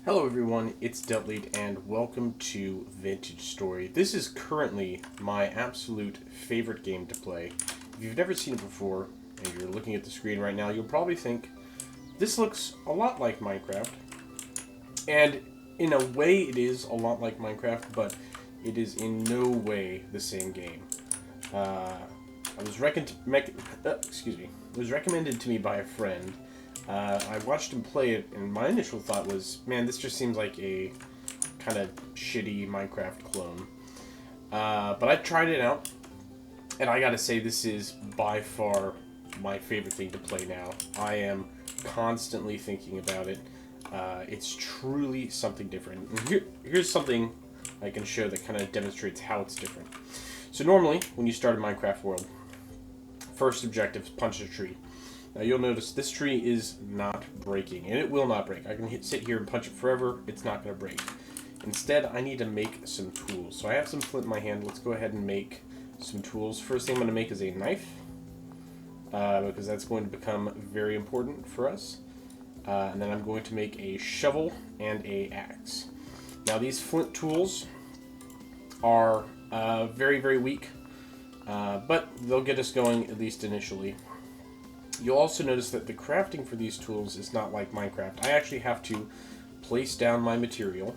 Hello everyone, it's Deltlead and welcome to Vintage Story. This is currently my absolute favorite game to play. If you've never seen it before and you're looking at the screen right now, you'll probably think, this looks a lot like Minecraft. And in a way it is a lot like Minecraft, but it is in no way the same game. It was recommended to me by a friend. I watched him play it, and my initial thought was, man, this just seems like a kind of shitty Minecraft clone. But I tried it out, and I gotta say, this is by far my favorite thing to play now. I am constantly thinking about it. It's truly something different. And here's something I can show that kind of demonstrates how it's different. So normally, when you start a Minecraft world, first objective, punch a tree. Now you'll notice this tree is not breaking, and it will not break. I can sit here and punch it forever, it's not going to break. Instead, I need to make some tools. So I have some flint in my hand, let's go ahead and make some tools. First thing I'm going to make is a knife, because that's going to become very important for us. And then I'm going to make a shovel and a axe. Now these flint tools are very, very weak, but they'll get us going at least initially. You'll also notice that the crafting for these tools is not like Minecraft. I actually have to place down my material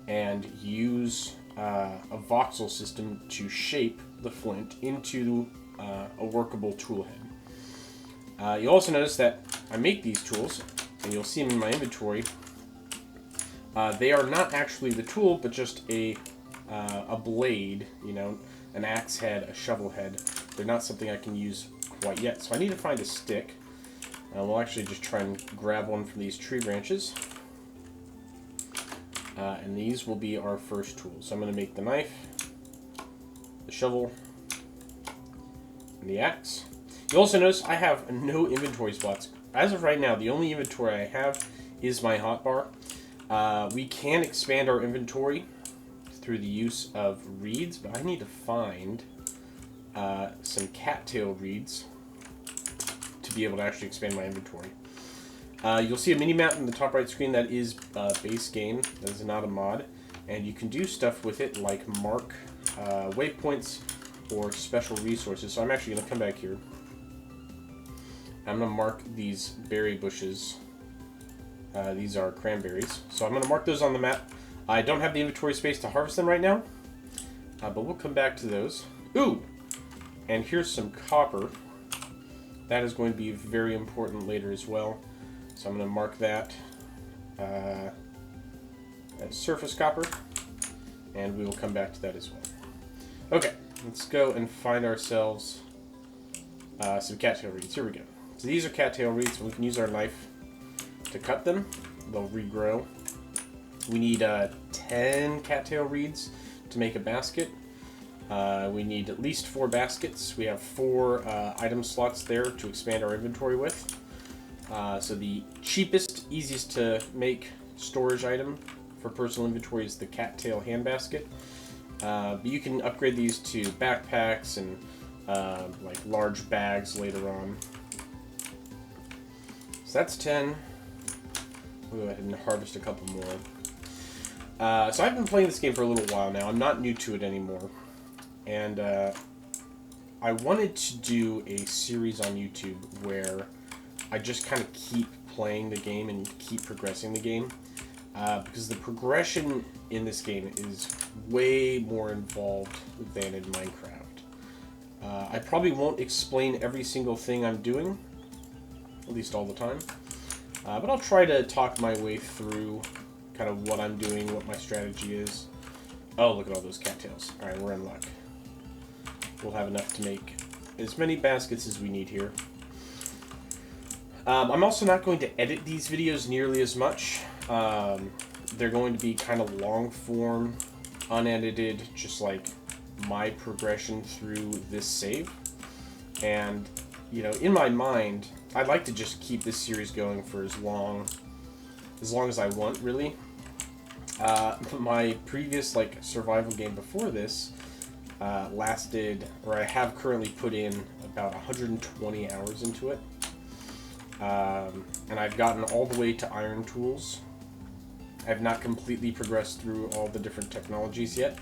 and use a voxel system to shape the flint into a workable tool head. You'll also notice that I make these tools, and you'll see them in my inventory. They are not actually the tool, but just a blade, you know, an axe head, a shovel head. They're not something I can use quite yet. So I need to find a stick. We'll actually just try and grab one from these tree branches. And these will be our first tools. So I'm going to make the knife, the shovel, and the axe. You'll also notice I have no inventory spots. As of right now, the only inventory I have is my hotbar. We can expand our inventory through the use of reeds, but I need to find some cattail reeds to be able to actually expand my inventory. You'll see a mini-map in the top right screen that is base game. That is not a mod. And you can do stuff with it like mark waypoints or special resources. So I'm actually going to come back here. I'm going to mark these berry bushes. These are cranberries. So I'm going to mark those on the map. I don't have the inventory space to harvest them right now, but we'll come back to those. Ooh! And here's some copper. That is going to be very important later as well. So I'm going to mark that as surface copper, and we will come back to that as well. Okay, let's go and find ourselves some cattail reeds. Here we go. So these are cattail reeds, and we can use our knife to cut them. They'll regrow. We need 10 cattail reeds to make a basket. We need at least 4 baskets. We have 4 item slots there to expand our inventory with. So the cheapest, easiest to make storage item for personal inventory is the cattail hand basket. But you can upgrade these to backpacks and like large bags later on. So that's 10. We'll go ahead and harvest a couple more. So I've been playing this game for a little while now. I'm not new to it anymore. And I wanted to do a series on YouTube where I just kind of keep playing the game and keep progressing the game. Because the progression in this game is way more involved than in Minecraft. I probably won't explain every single thing I'm doing, at least all the time. But I'll try to talk my way through kind of what I'm doing, what my strategy is. Oh, look at all those cattails. Alright, we're in luck. We'll have enough to make as many baskets as we need here. I'm also not going to edit these videos nearly as much. They're going to be kind of long form, unedited, just like my progression through this save. And, you know, in my mind, I'd like to just keep this series going for as long as I want, really. My previous, like, survival game before this lasted, or I have currently put in about 120 hours into it. And I've gotten all the way to iron tools. I've not completely progressed through all the different technologies yet.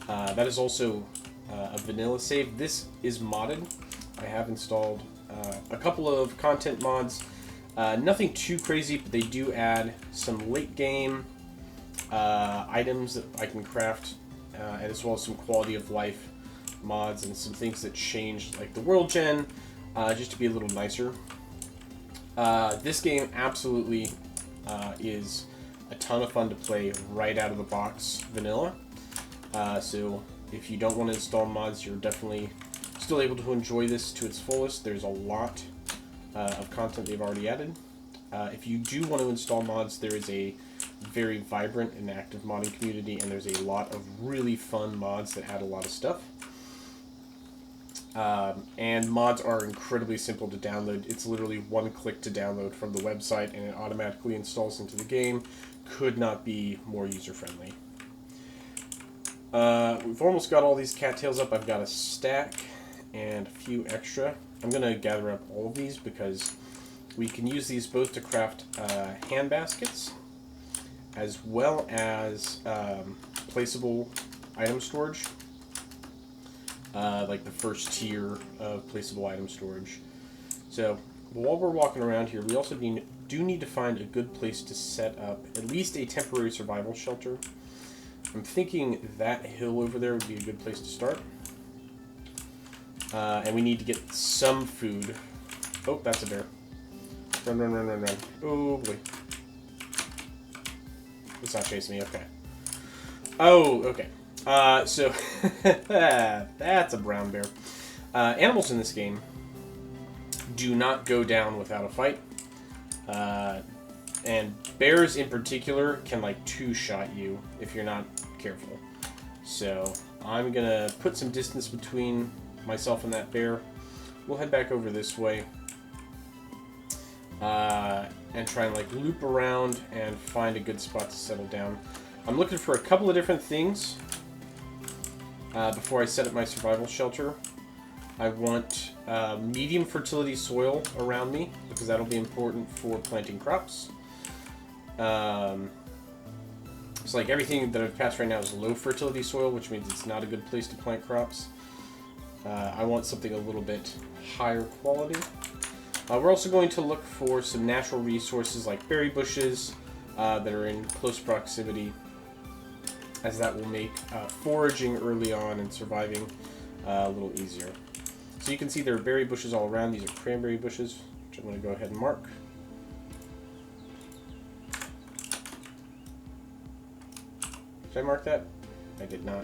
That is also a vanilla save. This is modded. I have installed a couple of content mods. Nothing too crazy, but they do add some late game items that I can craft, and as well as some quality of life mods and some things that change, like the world gen, just to be a little nicer. This game absolutely is a ton of fun to play right out of the box vanilla. So if you don't want to install mods, you're definitely still able to enjoy this to its fullest. There's a lot of content they've already added. If you do want to install mods, there is a very vibrant and active modding community, and there's a lot of really fun mods that add a lot of stuff. And mods are incredibly simple to download. It's literally one click to download from the website, and it automatically installs into the game. Could not be more user-friendly. We've almost got all these cattails up. I've got a stack and a few extra. I'm going to gather up all of these because we can use these both to craft hand baskets as well as placeable item storage. Like the first tier of placeable item storage. So while we're walking around here, we also do need to find a good place to set up at least a temporary survival shelter. I'm thinking that hill over there would be a good place to start. And we need to get some food. Oh, that's a bear. Run, run, run, run, run. Oh, boy. It's not chasing me. Okay. Oh, okay. So, that's a brown bear. Animals in this game do not go down without a fight. And bears in particular can, like, two-shot you if you're not careful. So, I'm gonna put some distance between myself and that bear. We'll head back over this way. And try and, like, loop around and find a good spot to settle down. I'm looking for a couple of different things before I set up my survival shelter. I want medium fertility soil around me, because that'll be important for planting crops. It's like everything that I've passed right now is low fertility soil, which means it's not a good place to plant crops. I want something a little bit higher quality. We're also going to look for some natural resources like berry bushes that are in close proximity, as that will make foraging early on and surviving a little easier. So you can see there are berry bushes all around. These are cranberry bushes, which I'm going to go ahead and mark. Did I mark that? I did not.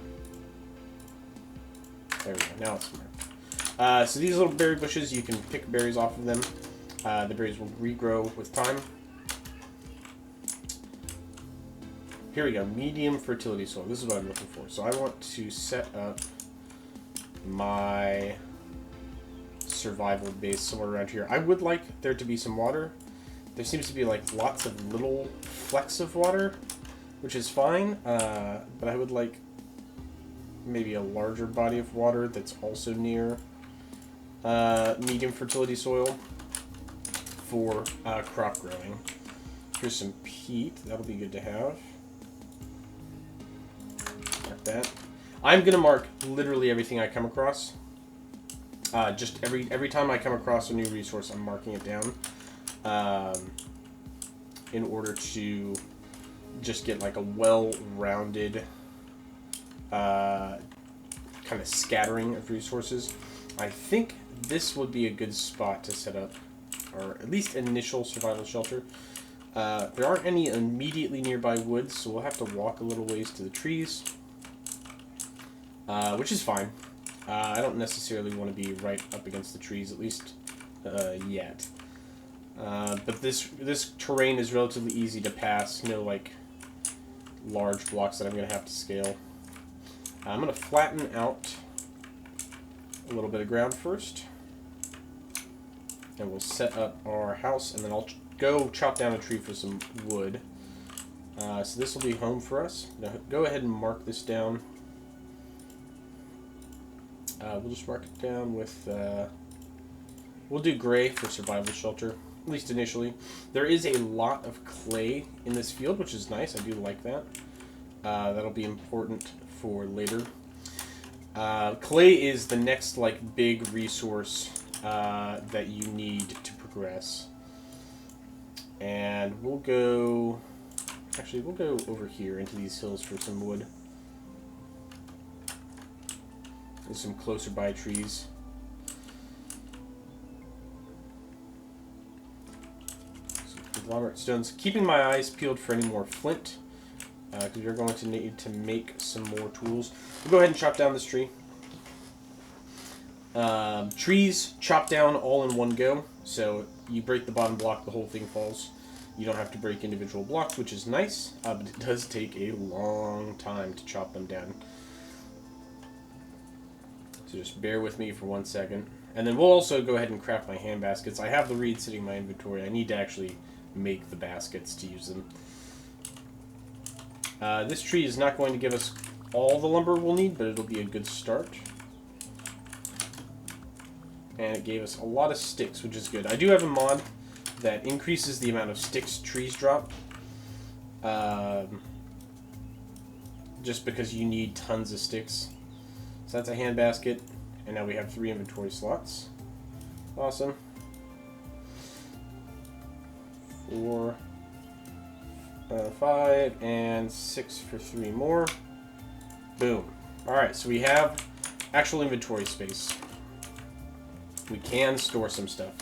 There we go. Now it's marked. So these little berry bushes, you can pick berries off of them. The berries will regrow with time. Here we go. Medium fertility soil. This is what I'm looking for. So I want to set up my survival base somewhere around here. I would like there to be some water. There seems to be like lots of little flecks of water, which is fine. But I would like maybe a larger body of water that's also near medium fertility soil for crop growing. Here's some peat. That'll be good to have. Like that. I'm gonna mark literally everything I come across. Just every time I come across a new resource, I'm marking it down in order to just get like a well-rounded kind of scattering of resources. I think this would be a good spot to set up, or at least initial survival shelter. There aren't any immediately nearby woods, so we'll have to walk a little ways to the trees, which is fine. I don't necessarily want to be right up against the trees, at least yet. But this terrain is relatively easy to pass. No like large blocks that I'm going to have to scale. I'm going to flatten out a little bit of ground first, and we'll set up our house, and then I'll go chop down a tree for some wood. So this will be home for us. Now go ahead and mark this down. We'll just mark it down with, we'll do gray for survival shelter. at least initially. There is a lot of clay in this field, which is nice. I do like that. That'll be important for later. Clay is the next like big resource that you need to progress. And we'll go... Actually, we'll go over here into these hills for some wood. There's some closer by trees. Some conglomerate stones. Keeping my eyes peeled for any more flint, because we're going to need to make some more tools. We'll go ahead and chop down this tree. Trees chop down all in one go, so you break the bottom block, the whole thing falls. You don't have to break individual blocks, which is nice, but it does take a long time to chop them down. So just bear with me for 1 second. And then we'll also go ahead and craft my hand baskets. I have the reed sitting in my inventory. I need to actually make the baskets to use them. This tree is not going to give us all the lumber we'll need, but it'll be a good start. And it gave us a lot of sticks, which is good. I do have a mod that increases the amount of sticks trees drop. Just because you need tons of sticks. So that's a hand basket. And now we have 3 inventory slots. Awesome. 4, 5, and 6 for 3 more. Boom. Alright, so we have actual inventory space. We can store some stuff.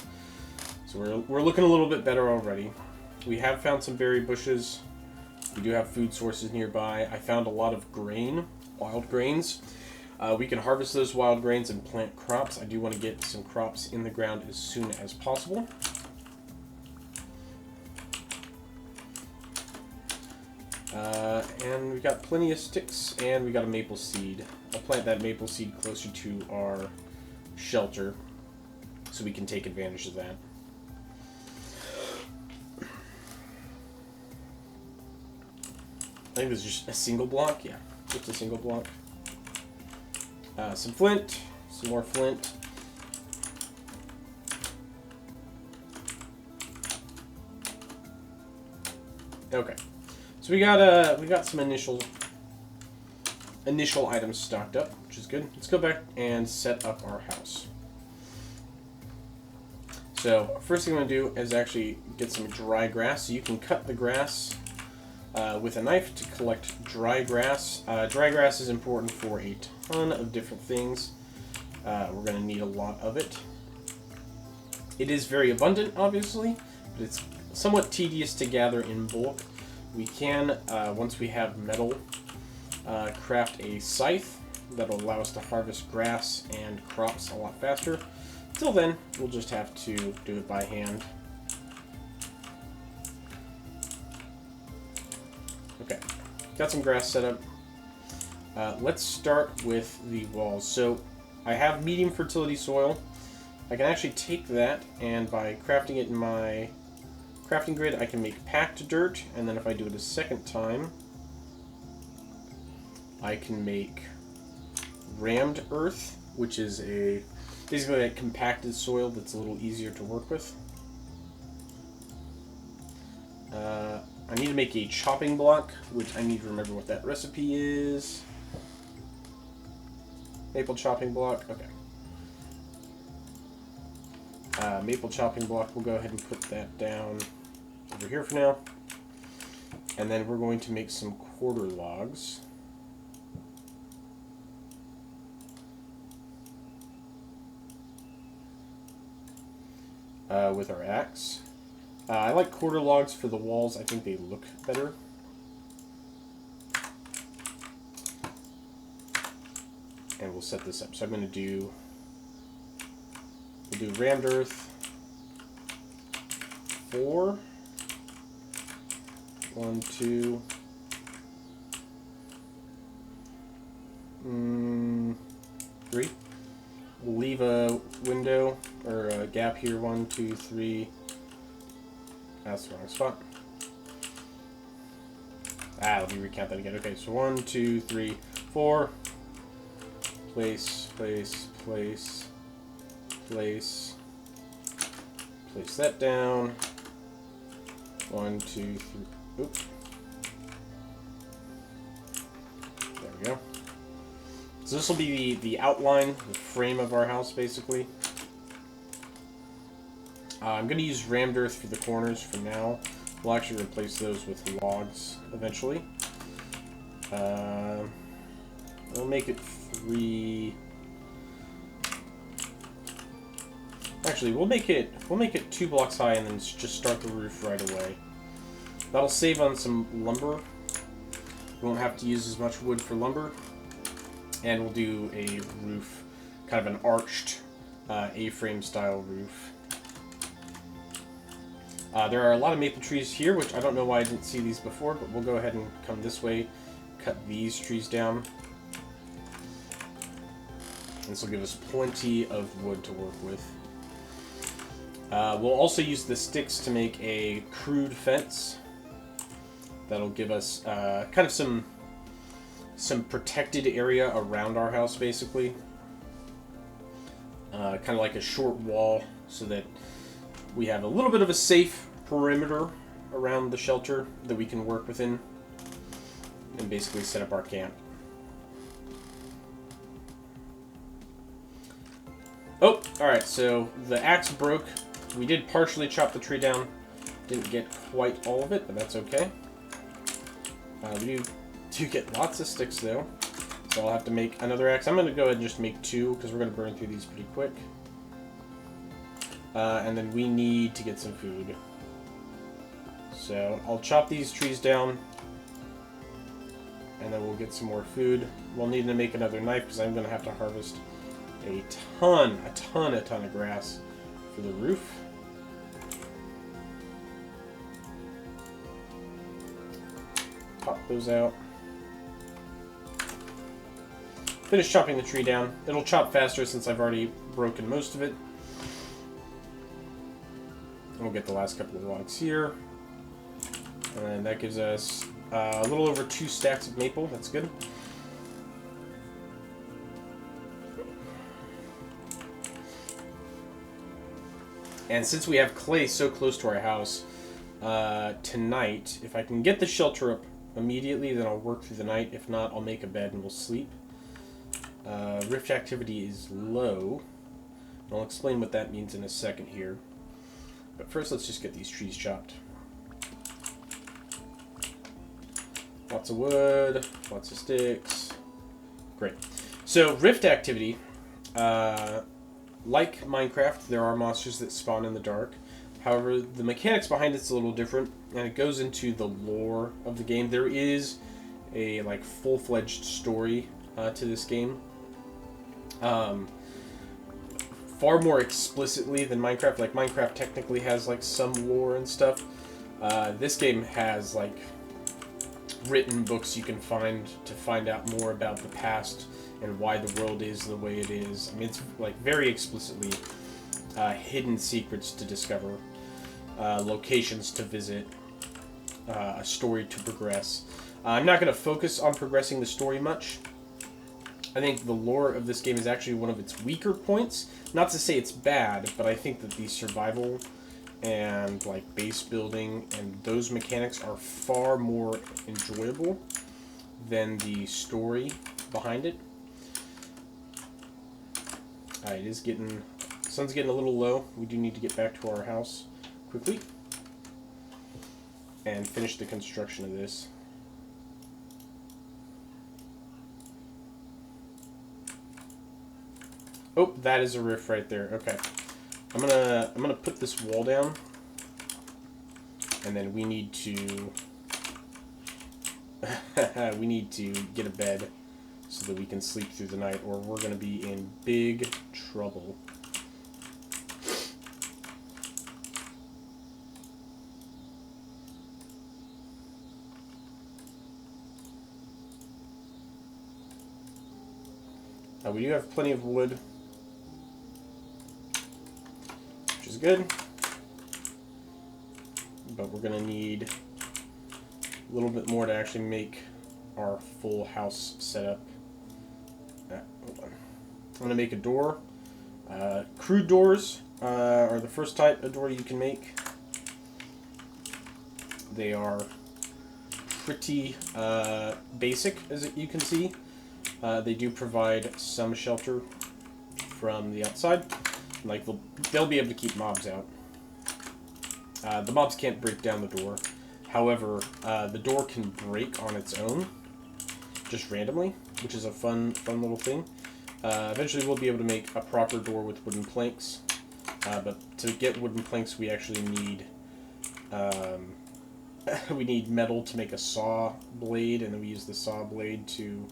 So we're looking a little bit better already. We have found some berry bushes. We do have food sources nearby. I found a lot of grain, wild grains. We can harvest those wild grains and plant crops. I do want to get some crops in the ground as soon as possible. And we got plenty of sticks, and we got a maple seed. I'll plant that maple seed closer to our shelter so we can take advantage of that. I think this is just a single block. Yeah, just a single block. Some flint. Some more flint. Okay. So we got some initial items stocked up, which is good. Let's go back and set up our house. So first thing I'm going to do is actually get some dry grass. So you can cut the grass with a knife to collect dry grass. Dry grass is important for a ton of different things. We're going to need a lot of it. It is very abundant, obviously, but it's somewhat tedious to gather in bulk. We can, once we have metal, craft a scythe that will allow us to harvest grass and crops a lot faster. Till then, we'll just have to do it by hand. Okay, got some grass set up. Let's start with the walls. So I have medium fertility soil. I can actually take that, and by crafting it in my crafting grid, I can make packed dirt, and then if I do it a second time, I can make rammed earth, which is basically a compacted soil that's a little easier to work with. I need to make a chopping block, which I need to remember what that recipe is. Maple chopping block, okay. Maple chopping block, we'll go ahead and put that down over here for now. And then we're going to make some quarter logs. With our axe. I like quarter logs for the walls. I think they look better. And we'll set this up. So I'm going to we'll do rammed earth 4. 1, 2, 3. We'll leave a window or a gap here. 1, 2, 3. That's the wrong spot. Let me recount that again. Okay, so 1, 2, 3, 4. Place, place, place, place, Place that down. 1, 2, 3. Oops. There we go. So this will be the outline, the frame of our house, basically. I'm going to use rammed earth for the corners for now. We'll actually replace those with logs eventually. We'll make it 3. Actually, we'll make it 2 blocks high and then just start the roof right away. That'll save on some lumber. We won't have to use as much wood for lumber. And we'll do a roof, kind of an arched A-frame style roof. There are a lot of maple trees here, which I don't know why I didn't see these before, but we'll go ahead and come this way, cut these trees down. This will give us plenty of wood to work with. We'll also use the sticks to make a crude fence. That'll give us kind of some protected area around our house, basically. Kind of like a short wall, so that we have a little bit of a safe perimeter around the shelter that we can work within and basically set up our camp. Oh, alright, so the axe broke. We did partially chop the tree down. Didn't get quite all of it, but that's okay. We do get lots of sticks, though. So I'll have to make another axe. I'm going to go ahead and just make 2, because we're going to burn through these pretty quick. And then we need to get some food. So I'll chop these trees down. And then we'll get some more food. We'll need to make another knife, because I'm going to have to harvest a ton of grass for the roof. Pop those out. Finish chopping the tree down. It'll chop faster since I've already broken most of it. And we'll get the last couple of logs here. And that gives us a little over 2 stacks of maple. That's good. And since we have clay so close to our house, tonight, if I can get the shelter up immediately, then I'll work through the night. If not, I'll make a bed and we'll sleep. Rift activity is low. I'll explain what that means in a second here. But first, let's just get these trees chopped. Lots of wood, lots of sticks. Great. So, rift activity. Like Minecraft, there are monsters that spawn in the dark. However, the mechanics behind it's a little different, and it goes into the lore of the game. There is a full-fledged story to this game. Far more explicitly than Minecraft. Like, Minecraft technically has some lore and stuff. This game has written books you can find to find out more about the past and why the world is the way it is. I mean, it's very explicitly hidden secrets to discover, locations to visit, a story to progress. I'm not going to focus on progressing the story much. I think the lore of this game is actually one of its weaker points. Not to say it's bad, but I think that the survival and base building and those mechanics are far more enjoyable than the story behind it. Alright, sun's getting a little low. We do need to get back to our house quickly and finish the construction of this. Oh, that is a rift right there. Okay. I'm gonna put this wall down, and then we need to get a bed so that we can sleep through the night, or we're gonna be in big trouble. We do have plenty of wood, which is good, but we're going to need a little bit more to actually make our full house setup. Hold on. I'm going to make a door. Crude doors are the first type of door you can make. They are pretty basic, as you can see. They do provide some shelter from the outside. Like, they'll be able to keep mobs out. The mobs can't break down the door. However, the door can break on its own, just randomly, which is a fun little thing. Eventually we'll be able to make a proper door with wooden planks. But to get wooden planks, we actually need we need metal to make a saw blade, and then we use the saw blade to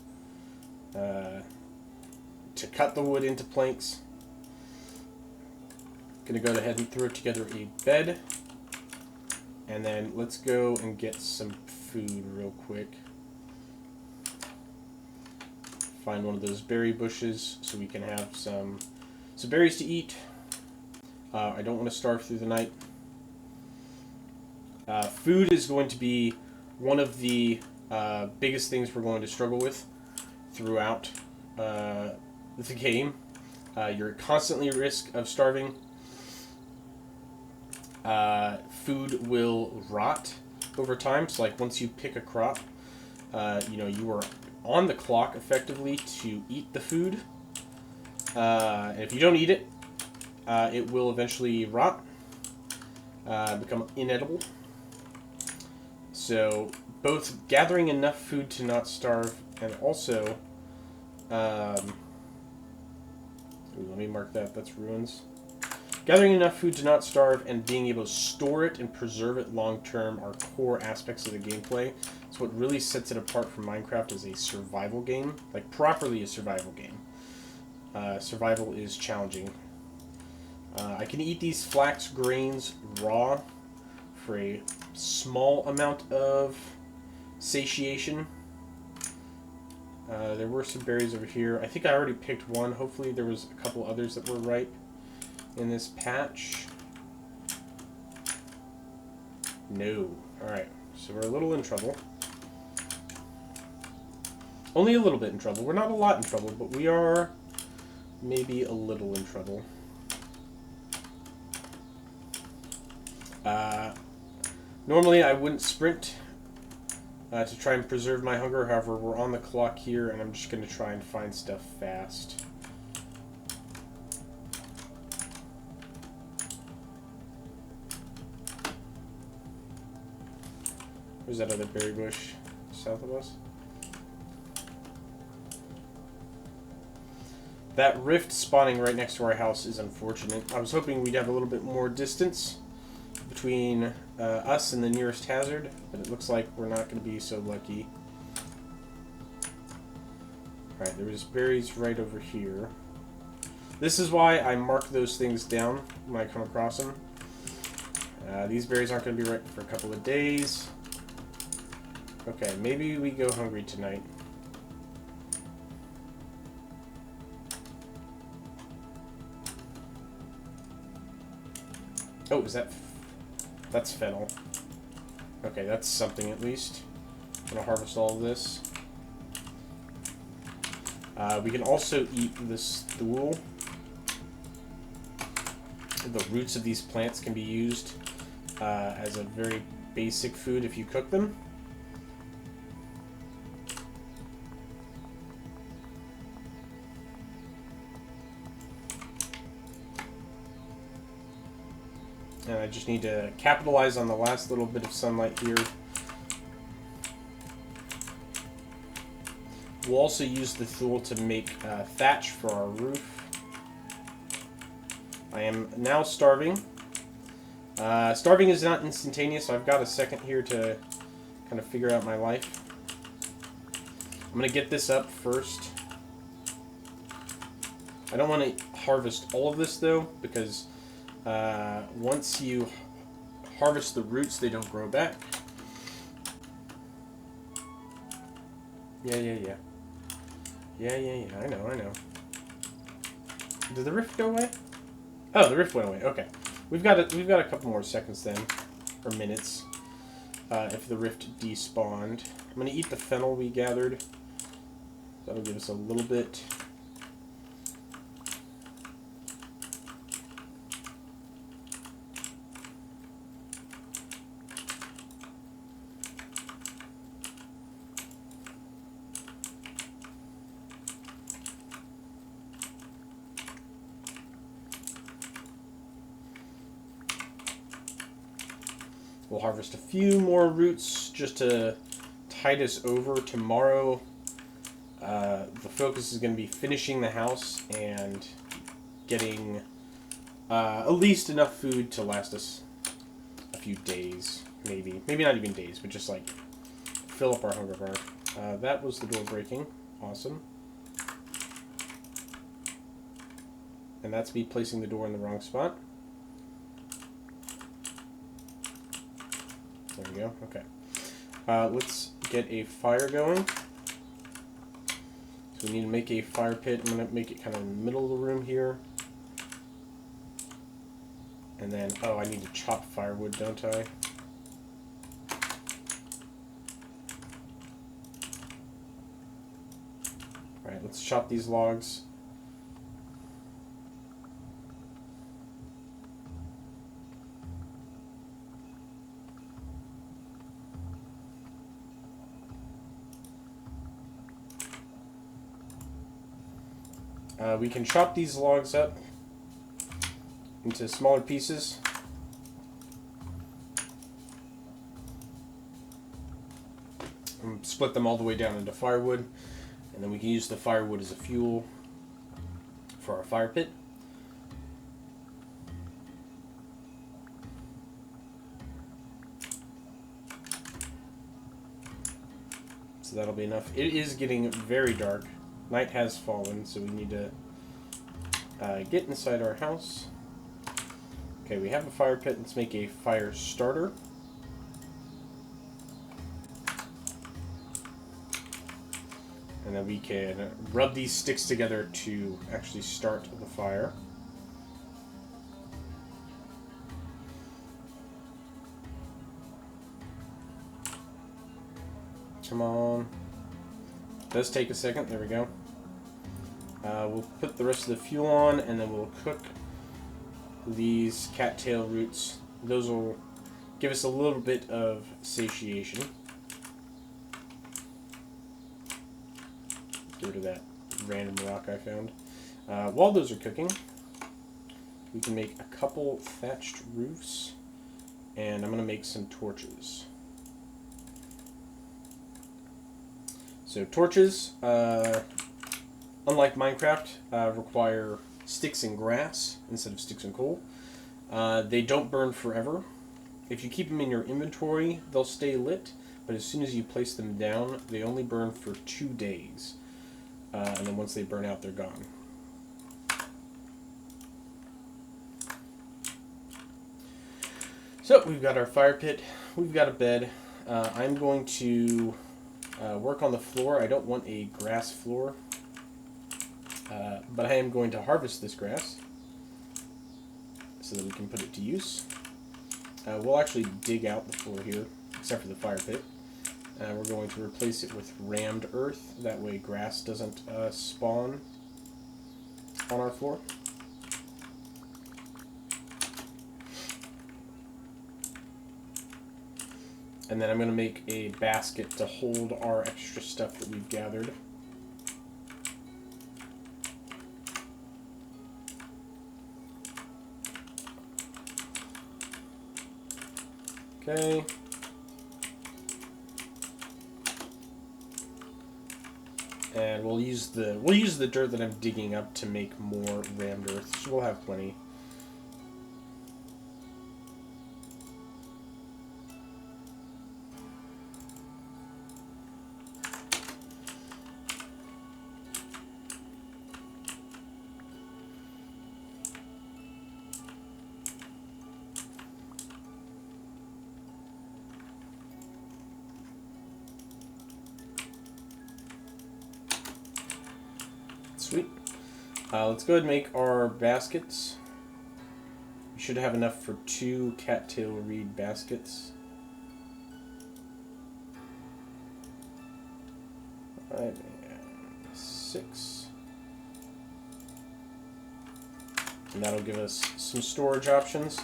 cut the wood into planks. Gonna go ahead and throw together a bed, and then let's go and get some food real quick. Find one of those berry bushes so we can have some berries to eat. I don't want to starve through the night. Food is going to be one of the biggest things we're going to struggle with throughout the game. You're constantly at risk of starving. Food will rot over time. So, like, once you pick a crop, you are on the clock effectively to eat the food. And if you don't eat it, it will eventually rot, become inedible. So, both gathering enough food to not starve, and also, let me mark that. That's ruins. Gathering enough food to not starve and being able to store it and preserve it long term are core aspects of the gameplay. It's what really sets it apart from Minecraft as a survival game, like properly a survival game. Survival is challenging. I can eat these flax grains raw for a small amount of satiation. There were some berries over here. I think I already picked one. Hopefully there was a couple others that were ripe in this patch. No. Alright, so we're a little in trouble. Only a little bit in trouble. We're not a lot in trouble, but we are maybe a little in trouble. Normally I wouldn't sprint to try and preserve my hunger. However, we're on the clock here, and I'm just going to try and find stuff fast. Where's that other berry bush? South of us? That rift spawning right next to our house is unfortunate. I was hoping we'd have a little bit more distance between us and the nearest hazard, but it looks like we're not going to be so lucky. Alright, there's berries right over here. This is why I mark those things down when I come across them. These berries aren't going to be ripe for a couple of days. Okay, maybe we go hungry tonight. Oh, is that... That's fennel. Okay, that's something at least. I'm gonna harvest all of this. We can also eat this stool. The roots of these plants can be used as a very basic food if you cook them. And I just need to capitalize on the last little bit of sunlight here. We'll also use the tool to make thatch for our roof. I am now starving. Starving is not instantaneous, so I've got a second here to kind of figure out my life. I'm going to get this up first. I don't want to harvest all of this, though, because once you harvest the roots, they don't grow back. Yeah. I know. Did the rift go away? Oh, the rift went away. Okay, we've got a couple more seconds then, or minutes, if the rift despawned. I'm gonna eat the fennel we gathered. That'll give us a little bit. We'll harvest a few more roots just to tide us over. Tomorrow, the focus is going to be finishing the house and getting at least enough food to last us a few days, maybe. Maybe not even days, but just like fill up our hunger bar. That was the door breaking. Awesome. And that's me placing the door in the wrong spot. There we go. Okay. Let's get a fire going. So we need to make a fire pit. I'm going to make it kind of in the middle of the room here. And then, oh, I need to chop firewood, don't I? Alright, let's chop these logs. We can chop these logs up into smaller pieces. And split them all the way down into firewood. And then we can use the firewood as a fuel for our fire pit. So that'll be enough. It is getting very dark. Night has fallen, so we need to get inside our house. Okay, we have a fire pit. Let's make a fire starter. And then we can rub these sticks together to actually start the fire. Come on. It does take a second. There we go. We'll put the rest of the fuel on, and then we'll cook these cattail roots. Those will give us a little bit of satiation. Get rid of that random rock I found. While those are cooking, we can make a couple thatched roofs, and I'm going to make some torches. So torches, unlike Minecraft, require sticks and grass instead of sticks and coal. They don't burn forever. If you keep them in your inventory, they'll stay lit, but as soon as you place them down, they only burn for 2 days. And then once they burn out, they're gone. So we've got our fire pit, we've got a bed. I'm going to work on the floor. I don't want a grass floor, but I am going to harvest this grass so that we can put it to use. We'll actually dig out the floor here, except for the fire pit. We're going to replace it with rammed earth. That way grass doesn't spawn on our floor. And then I'm going to make a basket to hold our extra stuff that we've gathered. Okay. And we'll use the dirt that I'm digging up to make more rammed earth. So we'll have plenty. Sweet. Let's go ahead and make our baskets. We should have enough for 2 cattail reed baskets. 5 and 6. And that'll give us some storage options.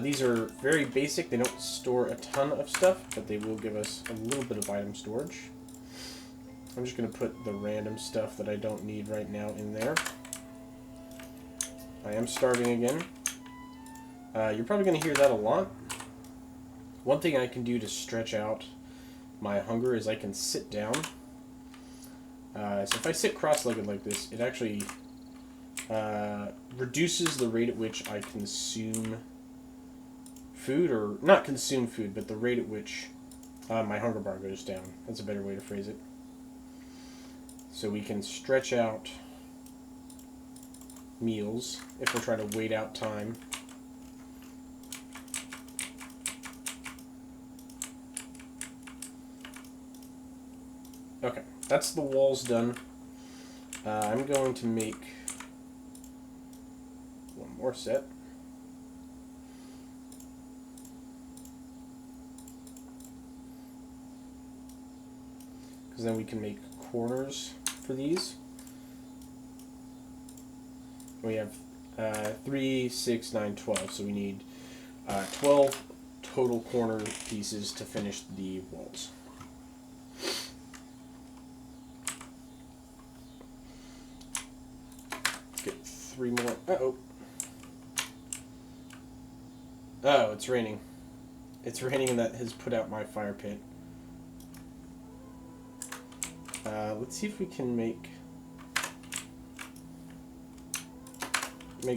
These are very basic. They don't store a ton of stuff, but they will give us a little bit of item storage. I'm just going to put the random stuff that I don't need right now in there. I am starving again. You're probably going to hear that a lot. One thing I can do to stretch out my hunger is I can sit down. So if I sit cross-legged like this, it actually reduces the rate at which I consume food, or not consume food, but the rate at which my hunger bar goes down. That's a better way to phrase it. So we can stretch out meals if we're trying to wait out time. Okay, that's the walls done. I'm going to make one more set. Because then we can make corners for these. We have 3, 6, 9, 12, so we need 12 total corner pieces to finish the walls. Get 3 more. Uh-oh. Oh, it's raining. It's raining, and that has put out my fire pit. Let's see if we can make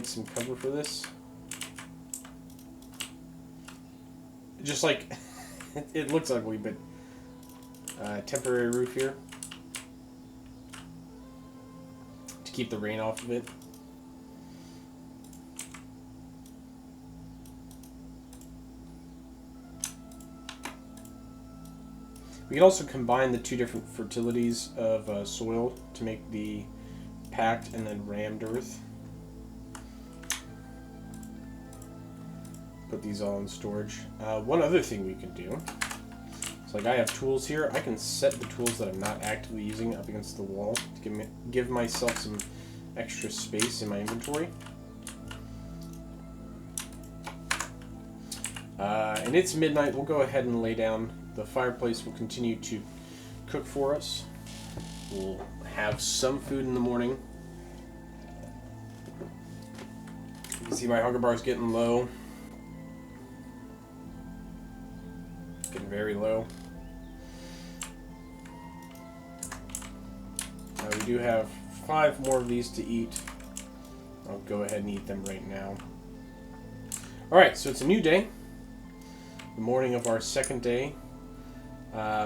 some cover for this. Just like, it looks ugly, but temporary roof here to keep the rain off of it. We can also combine the two different fertilities of soil to make the packed and then rammed earth. Put these all in storage. One other thing we can do, so like I have tools here, I can set the tools that I'm not actively using up against the wall to give myself some extra space in my inventory. And it's midnight, we'll go ahead and lay down. The fireplace will continue to cook for us. We'll have some food in the morning. You can see my hunger bar is getting low. Getting very low. We do have 5 more of these to eat. I'll go ahead and eat them right now. Alright, so it's a new day. The morning of our second day.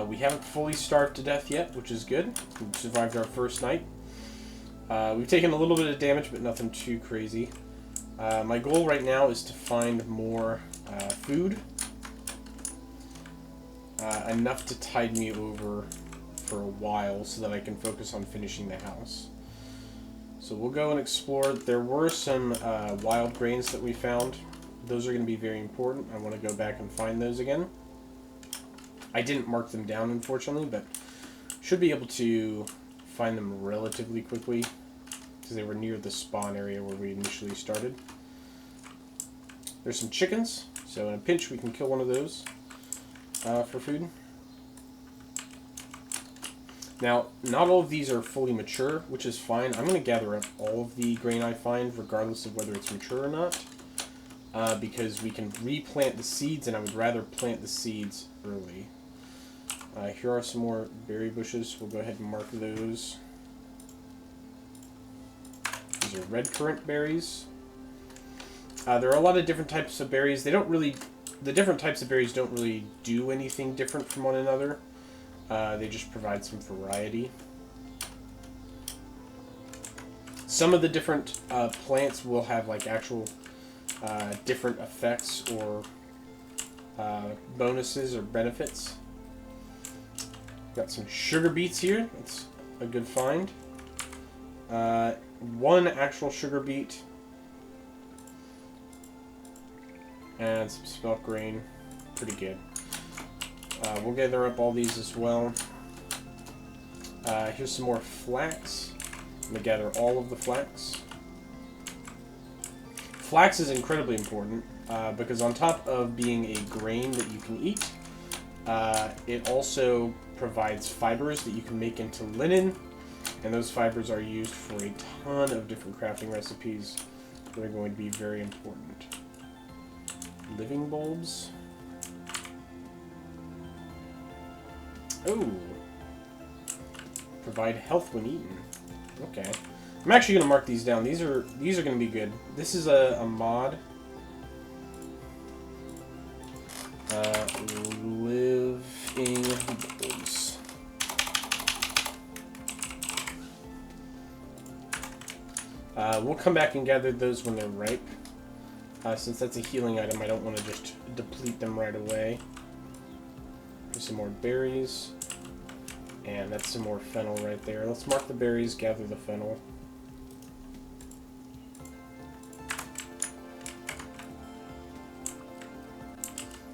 We haven't fully starved to death yet, which is good. We survived our first night. We've taken a little bit of damage, but nothing too crazy. My goal right now is to find more food. Enough to tide me over for a while so that I can focus on finishing the house. So we'll go and explore. There were some wild grains that we found. Those are going to be very important. I want to go back and find those again. I didn't mark them down, unfortunately, but should be able to find them relatively quickly because they were near the spawn area where we initially started. There's some chickens, so in a pinch we can kill one of those for food. Now, not all of these are fully mature, which is fine. I'm going to gather up all of the grain I find, regardless of whether it's mature or not, because we can replant the seeds, and I would rather plant the seeds early. Here are some more berry bushes. We'll go ahead and mark those. These are red currant berries. There are a lot of different types of berries. The different types of berries don't really do anything different from one another. They just provide some variety. Some of the different plants will have like actual different effects or bonuses or benefits. Got some sugar beets here. That's a good find. One actual sugar beet. And some spelt grain. Pretty good. We'll gather up all these as well. Here's some more flax. I'm going to gather all of the flax. Flax is incredibly important because on top of being a grain that you can eat, it also provides fibers that you can make into linen, and those fibers are used for a ton of different crafting recipes that are going to be very important. Living bulbs. Oh. Provide health when eaten. Okay. I'm actually going to mark these down. These are going to be good. This is a mod. Living bulls. We'll come back and gather those when they're ripe. Since that's a healing item, I don't want to just deplete them right away. There's some more berries. And that's some more fennel right there. Let's mark the berries, gather the fennel.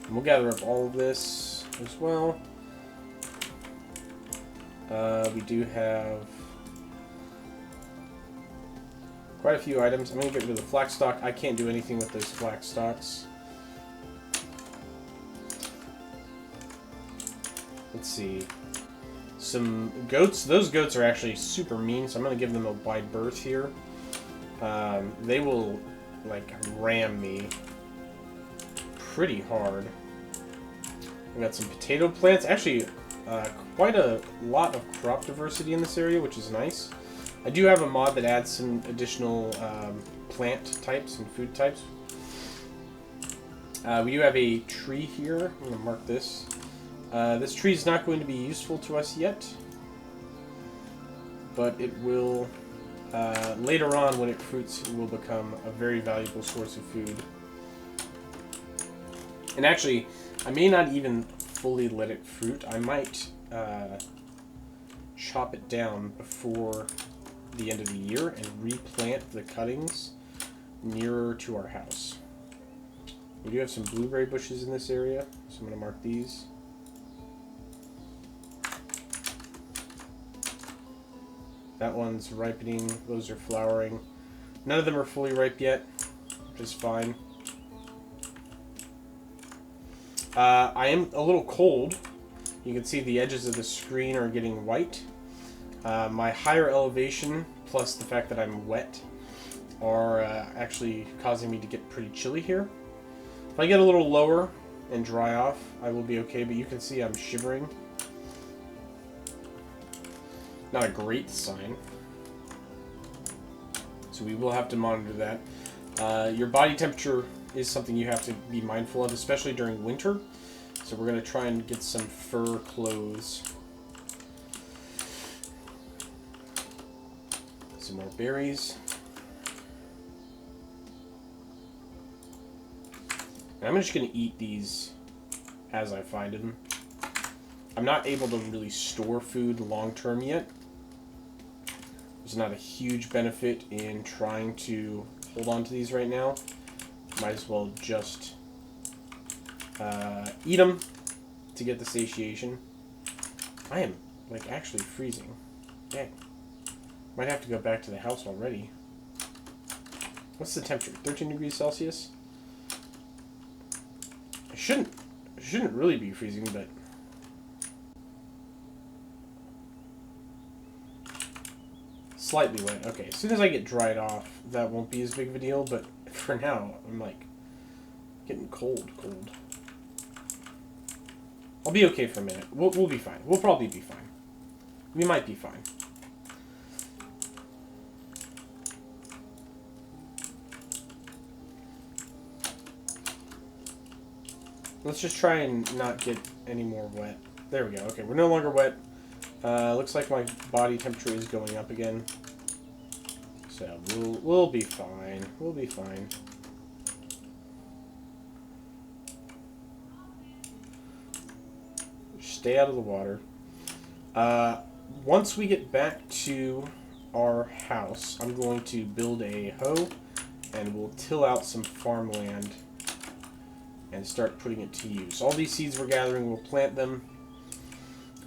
And we'll gather up all of this as well. We do have quite a few items. I'm going to get rid of the flax stock. I can't do anything with those flax stalks. Let's see. Some goats. Those goats are actually super mean, so I'm going to give them a wide berth here. They will, like, ram me pretty hard. I've got some potato plants. Actually, quite a lot of crop diversity in this area, which is nice. I do have a mod that adds some additional plant types and food types. We do have a tree here. I'm going to mark this. This tree is not going to be useful to us yet, but it will, later on when it fruits, it will become a very valuable source of food. And actually, I may not even fully let it fruit. I might chop it down before the end of the year and replant the cuttings nearer to our house. We do have some blueberry bushes in this area, so I'm going to mark these. That one's ripening, those are flowering. None of them are fully ripe yet, which is fine. I am a little cold. You can see the edges of the screen are getting white. My higher elevation, plus the fact that I'm wet, are actually causing me to get pretty chilly here. If I get a little lower and dry off, I will be okay, but you can see I'm shivering. Not a great sign. So we will have to monitor that. Your body temperature is something you have to be mindful of, especially during winter. So we're going to try and get some fur clothes. Some more berries. And I'm just going to eat these as I find them. I'm not able to really store food long term yet. There's not a huge benefit in trying to hold on to these right now. Might as well just eat them to get the satiation. I am, like, actually freezing. Dang. Might have to go back to the house already. What's the temperature? 13 degrees Celsius? I shouldn't really be freezing, but slightly wet. Okay, as soon as I get dried off, that won't be as big of a deal, but for now, I'm, like, getting cold. I'll be okay for a minute. We'll be fine. We'll probably be fine. We might be fine. Let's just try and not get any more wet. There we go. Okay, we're no longer wet. Looks like my body temperature is going up again. So we'll be fine. We'll be fine. Stay out of the water. Once we get back to our house, I'm going to build a hoe and we'll till out some farmland and start putting it to use. All these seeds we're gathering, we'll plant them.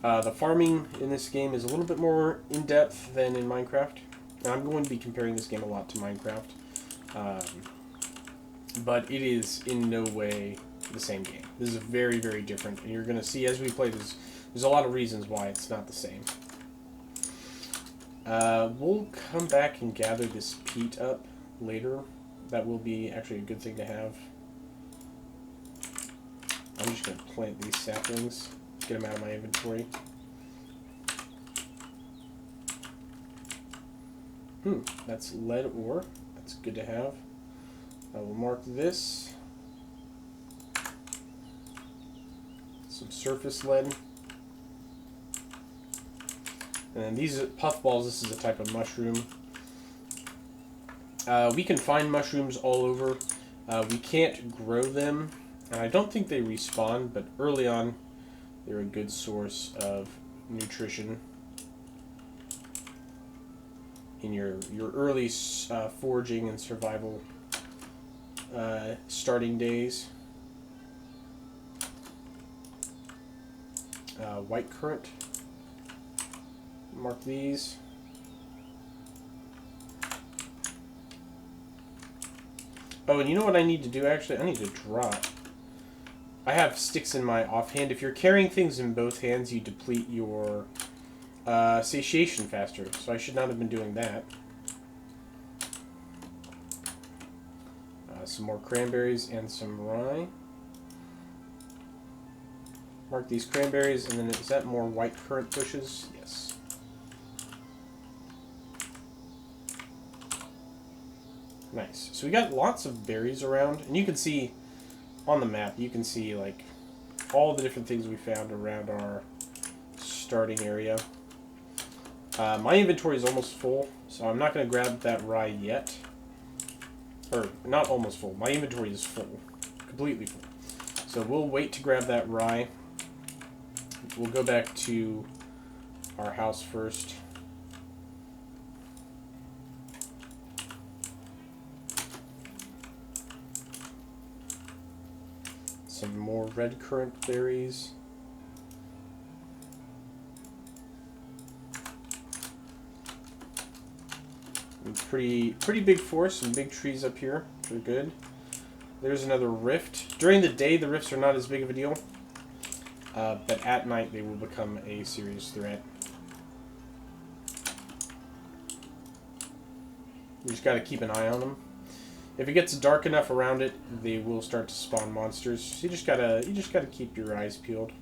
The farming in this game is a little bit more in-depth than in Minecraft. And I'm going to be comparing this game a lot to Minecraft. But it is in no way the same game. This is very, very different. And you're going to see as we play this, there's a lot of reasons why it's not the same. We'll come back and gather this peat up later. That will be actually a good thing to have. I'm just going to plant these saplings, get them out of my inventory. That's lead ore. That's good to have. I will mark this. Some surface lead. And then these are puffballs. This is a type of mushroom. We can find mushrooms all over. We can't grow them, and I don't think they respawn, but early on, they're a good source of nutrition in your early foraging and survival starting days. White currant. Mark these. Oh, and you know what I need to do, actually? I need to drop. I have sticks in my offhand. If you're carrying things in both hands, you deplete your satiation faster. So I should not have been doing that. Some more cranberries and some rye. Mark these cranberries, and then is that more white currant bushes? Yes. Nice. So we got lots of berries around, and you can see on the map, you can see like all the different things we found around our starting area. My inventory is almost full, so I'm not going to grab that rye yet. Or, not almost full. My inventory is full. Completely full. So we'll wait to grab that rye. We'll go back to our house first. Some more red currant berries. And pretty big forest, some big trees up here, which are good. There's another rift. During the day, the rifts are not as big of a deal, but at night they will become a serious threat. You just got to keep an eye on them. If it gets dark enough around it, they will start to spawn monsters. So you just gotta keep your eyes peeled.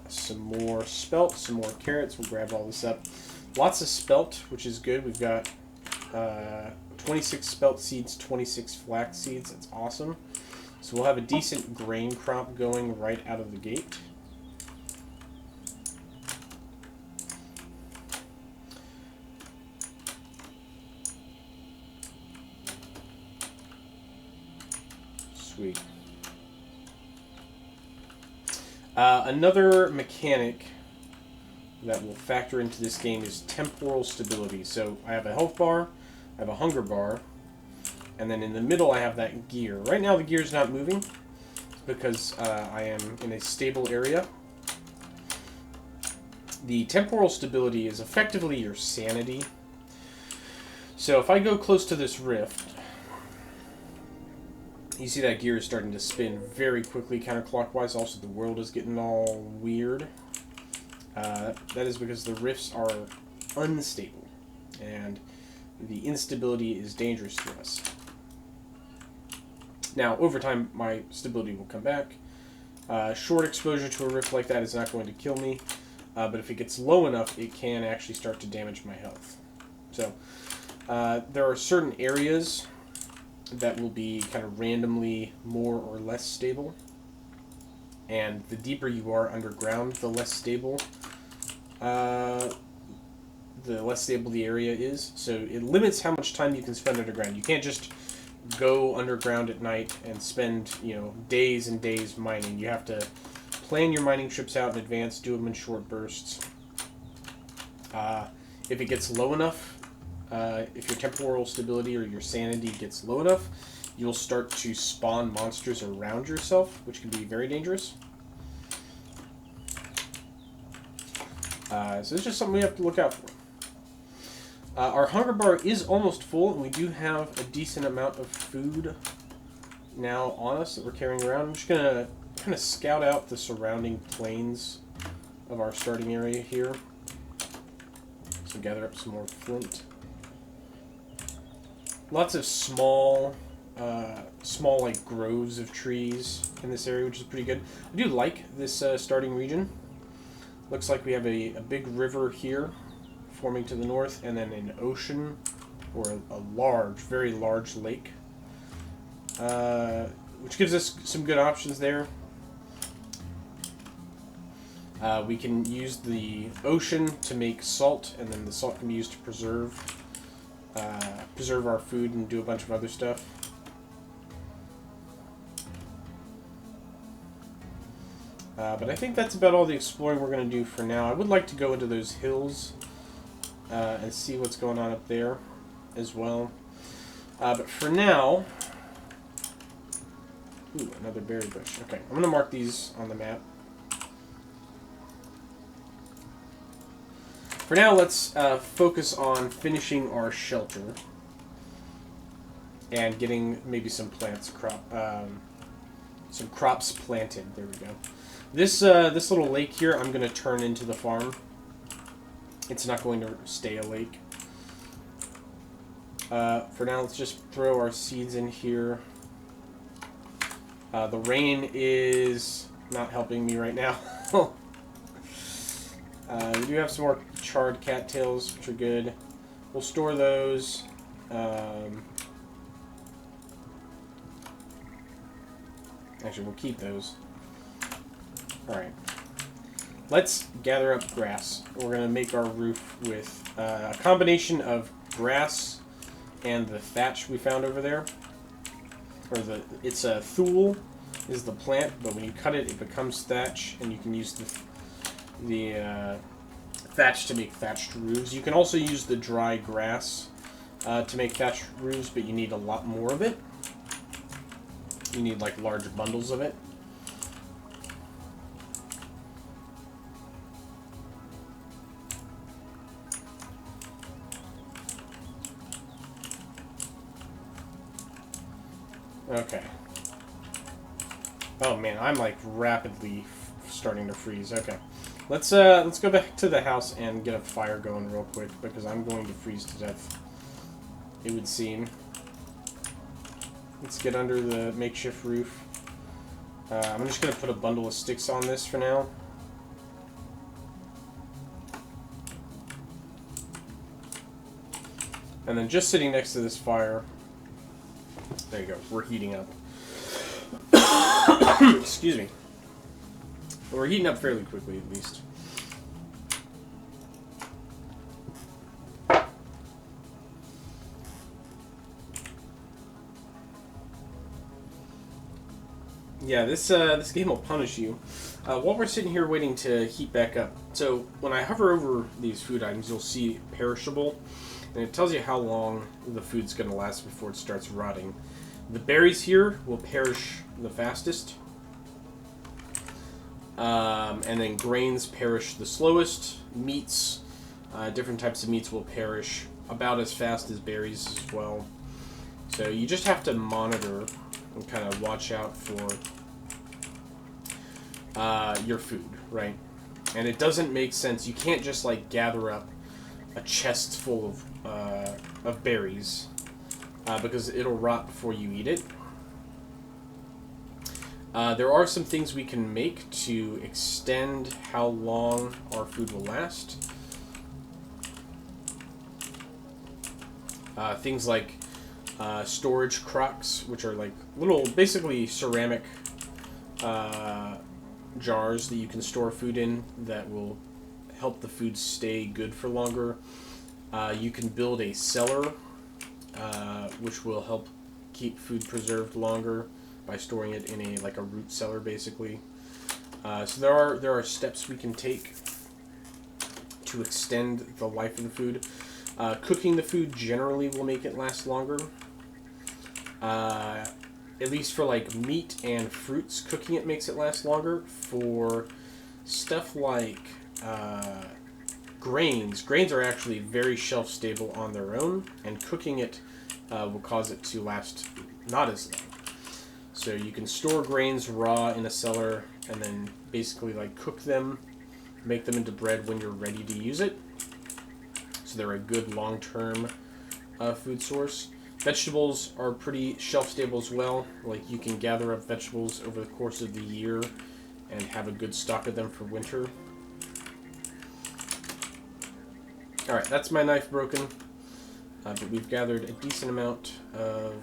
Some more spelt, some more carrots. We'll grab all this up. Lots of spelt, which is good. We've got 26 spelt seeds, 26 flax seeds. That's awesome. So we'll have a decent grain crop going right out of the gate. Sweet. Another mechanic that will factor into this game is temporal stability. So I have a health bar, I have a hunger bar, and then in the middle I have that gear. Right now the gear is not moving because I am in a stable area. The temporal stability is effectively your sanity. So if I go close to this rift, you see that gear is starting to spin very quickly counterclockwise. Also, the world is getting all weird. That is because the rifts are unstable, and the instability is dangerous to us. Now, over time, my stability will come back. Short exposure to a rift like that is not going to kill me, but if it gets low enough, it can actually start to damage my health. So, there are certain areas that will be kind of randomly more or less stable, and the deeper you are underground, the less stable the area is. So it limits how much time you can spend underground. You can't just go underground at night and spend, days and days mining. You have to plan your mining trips out in advance, do them in short bursts. If it gets low enough, if your temporal stability or your sanity gets low enough, you'll start to spawn monsters around yourself, which can be very dangerous. So it's just something we have to look out for. Our hunger bar is almost full, and we do have a decent amount of food now on us that we're carrying around. I'm just going to kind of scout out the surrounding plains of our starting area here. So gather up some more flint. Lots of small like groves of trees in this area, which is pretty good. I do like this starting region. Looks like we have a big river here forming to the north, and then an ocean, or a large, very large lake, which gives us some good options there. We can use the ocean to make salt, and then the salt can be used to preserve our food and do a bunch of other stuff. But I think that's about all the exploring we're going to do for now. I would like to go into those hills and see what's going on up there as well. But for now... Ooh, another berry bush. Okay, I'm going to mark these on the map. For now, let's focus on finishing our shelter and getting maybe some some crops planted. There we go. This little lake here, I'm going to turn into the farm. It's not going to stay a lake. For now, let's just throw our seeds in here. The rain is not helping me right now. We do have some more charred cattails, which are good. We'll store those. Actually, we'll keep those. Alright. Let's gather up grass. We're going to make our roof with a combination of grass and the thatch we found over there. It's a thule is the plant, but when you cut it, it becomes thatch, and you can use the thatch to make thatched roofs. You can also use the dry grass to make thatched roofs, but you need a lot more of it. You need like large bundles of it. Okay. Oh man, I'm like rapidly starting to freeze. Okay. Let's go back to the house and get a fire going real quick, because I'm going to freeze to death, it would seem. Let's get under the makeshift roof. I'm just going to put a bundle of sticks on this for now. And then just sitting next to this fire... There you go, we're heating up. Excuse me. We're heating up fairly quickly, at least. Yeah, this game will punish you. While we're sitting here waiting to heat back up, so when I hover over these food items, you'll see perishable, and it tells you how long the food's going to last before it starts rotting. The berries here will perish the fastest. And then grains perish the slowest. Meats, different types of meats will perish about as fast as berries as well. So you just have to monitor and kind of watch out for your food, right? And it doesn't make sense. You can't just like gather up a chest full of berries because it'll rot before you eat it. There are some things we can make to extend how long our food will last. Things like storage crocks, which are like little, basically ceramic jars that you can store food in that will help the food stay good for longer. You can build a cellar, which will help keep food preserved longer by storing it in a root cellar, basically. So there are steps we can take to extend the life of the food. Cooking the food generally will make it last longer. At least for like meat and fruits, cooking it makes it last longer. For stuff like grains are actually very shelf stable on their own, and cooking it will cause it to last not as long. So you can store grains raw in a cellar and then basically like cook them, make them into bread when you're ready to use it. So they're a good long-term food source. Vegetables are pretty shelf-stable as well. Like you can gather up vegetables over the course of the year and have a good stock of them for winter. Alright, that's my knife broken. But we've gathered a decent amount of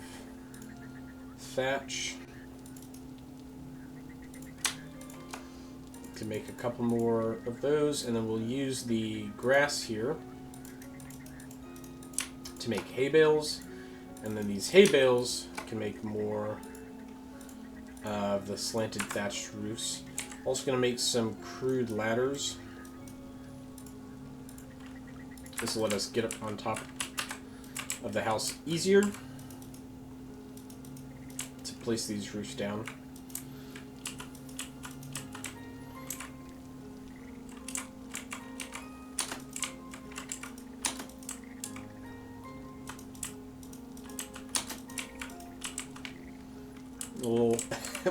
thatch to make a couple more of those, and then we'll use the grass here to make hay bales, and then these hay bales can make more of the slanted thatched roofs. Also going to make some crude ladders. This will let us get up on top of the house easier to place these roofs down.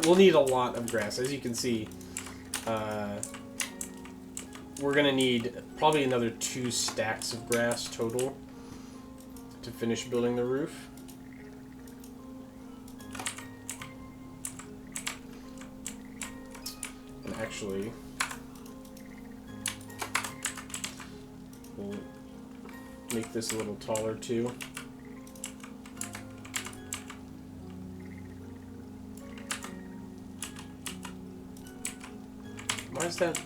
We'll need a lot of grass. As you can see, we're going to need probably another 2 stacks of grass total to finish building the roof. And actually, we'll make this a little taller too. Why is that?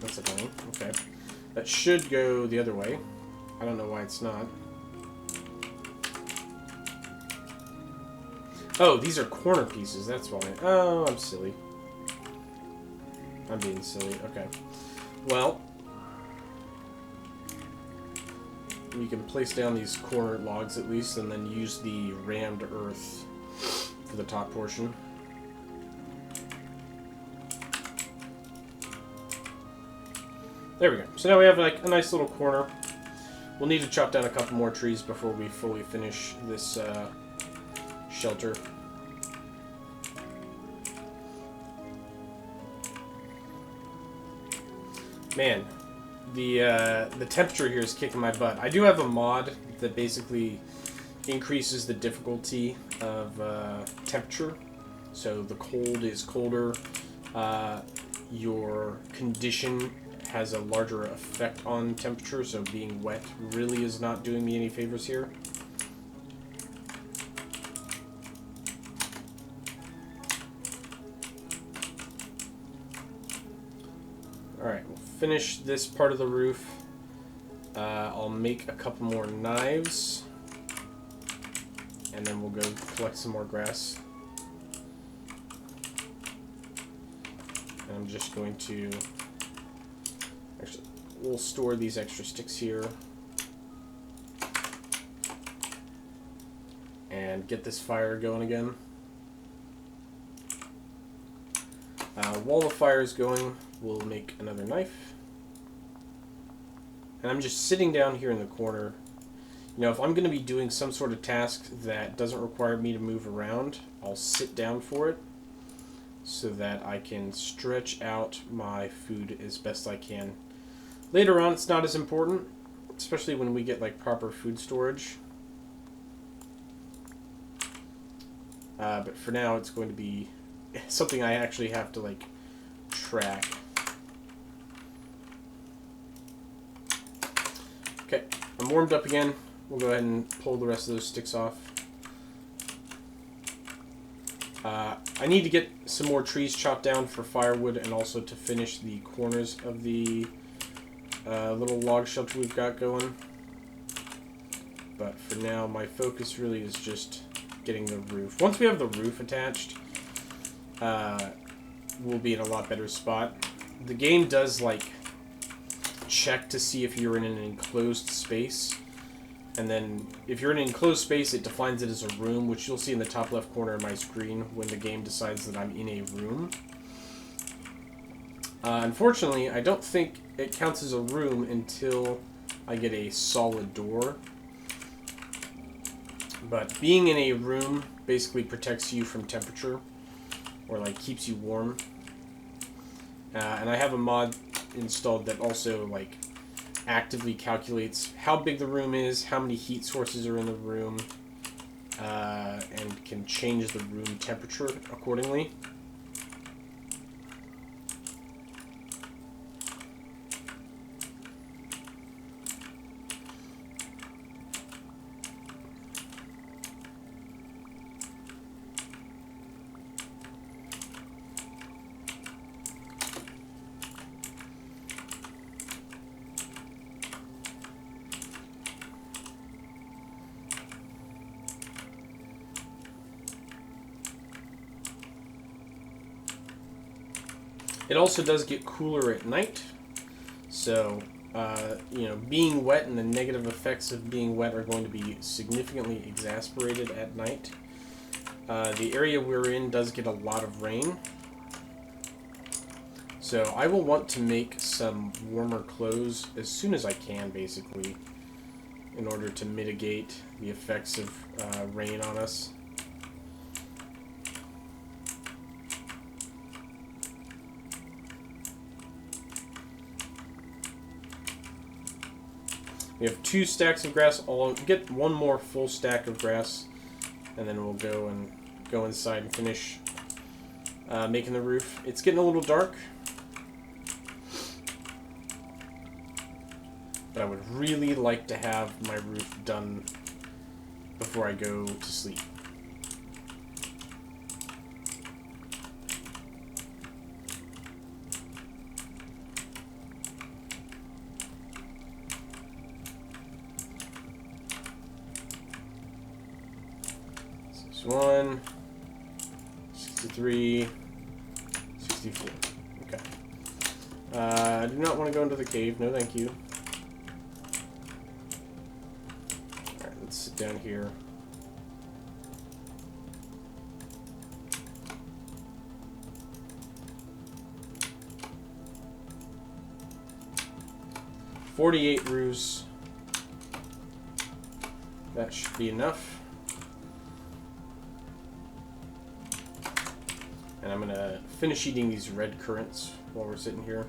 That's annoying. Okay. That should go the other way. I don't know why it's not. Oh, these are corner pieces. That's why. Oh, I'm silly. I'm being silly. Okay. Well, we can place down these corner logs at least, and then use the rammed earth for the top portion. There we go. So now we have like a nice little corner. We'll need to chop down a couple more trees before we fully finish this shelter. Man, the temperature here is kicking my butt. I do have a mod that basically increases the difficulty of temperature. So the cold is colder. Your condition has a larger effect on temperature, so being wet really is not doing me any favors here. Alright, we'll finish this part of the roof. I'll make a couple more knives, and then we'll go collect some more grass. And I'm just going to... Actually, we'll store these extra sticks here. And get this fire going again. While the fire is going, we'll make another knife. And I'm just sitting down here in the corner. You know, if I'm going to be doing some sort of task that doesn't require me to move around, I'll sit down for it so that I can stretch out my food as best I can. Later on, it's not as important, especially when we get like proper food storage. But for now, it's going to be something I actually have to like track. Okay, I'm warmed up again. We'll go ahead and pull the rest of those sticks off. I need to get some more trees chopped down for firewood, and also to finish the corners of the little log shelter we've got going. But for now, my focus really is just getting the roof. Once we have the roof attached, we'll be in a lot better spot. The game does like check to see if you're in an enclosed space, and then if you're in an enclosed space, it defines it as a room, which you'll see in the top left corner of my screen when the game decides that I'm in a room. Unfortunately, I don't think it counts as a room until I get a solid door. But being in a room basically protects you from temperature, or like keeps you warm. And I have a mod installed that also like actively calculates how big the room is, how many heat sources are in the room, and can change the room temperature accordingly. It also does get cooler at night, so you know, being wet and the negative effects of being wet are going to be significantly exacerbated at night. The area we're in does get a lot of rain, so I will want to make some warmer clothes as soon as I can, basically, in order to mitigate the effects of rain on us. We have 2 stacks of grass. I'll get 1 more full stack of grass, and then we'll go inside and finish making the roof. It's getting a little dark, but I would really like to have my roof done before I go to sleep. One, 63, 64. Okay. I do not want to go into the cave. No, thank you. Alright, let's sit down here. $48 roos. That should be enough. And I'm going to finish eating these red currants while we're sitting here.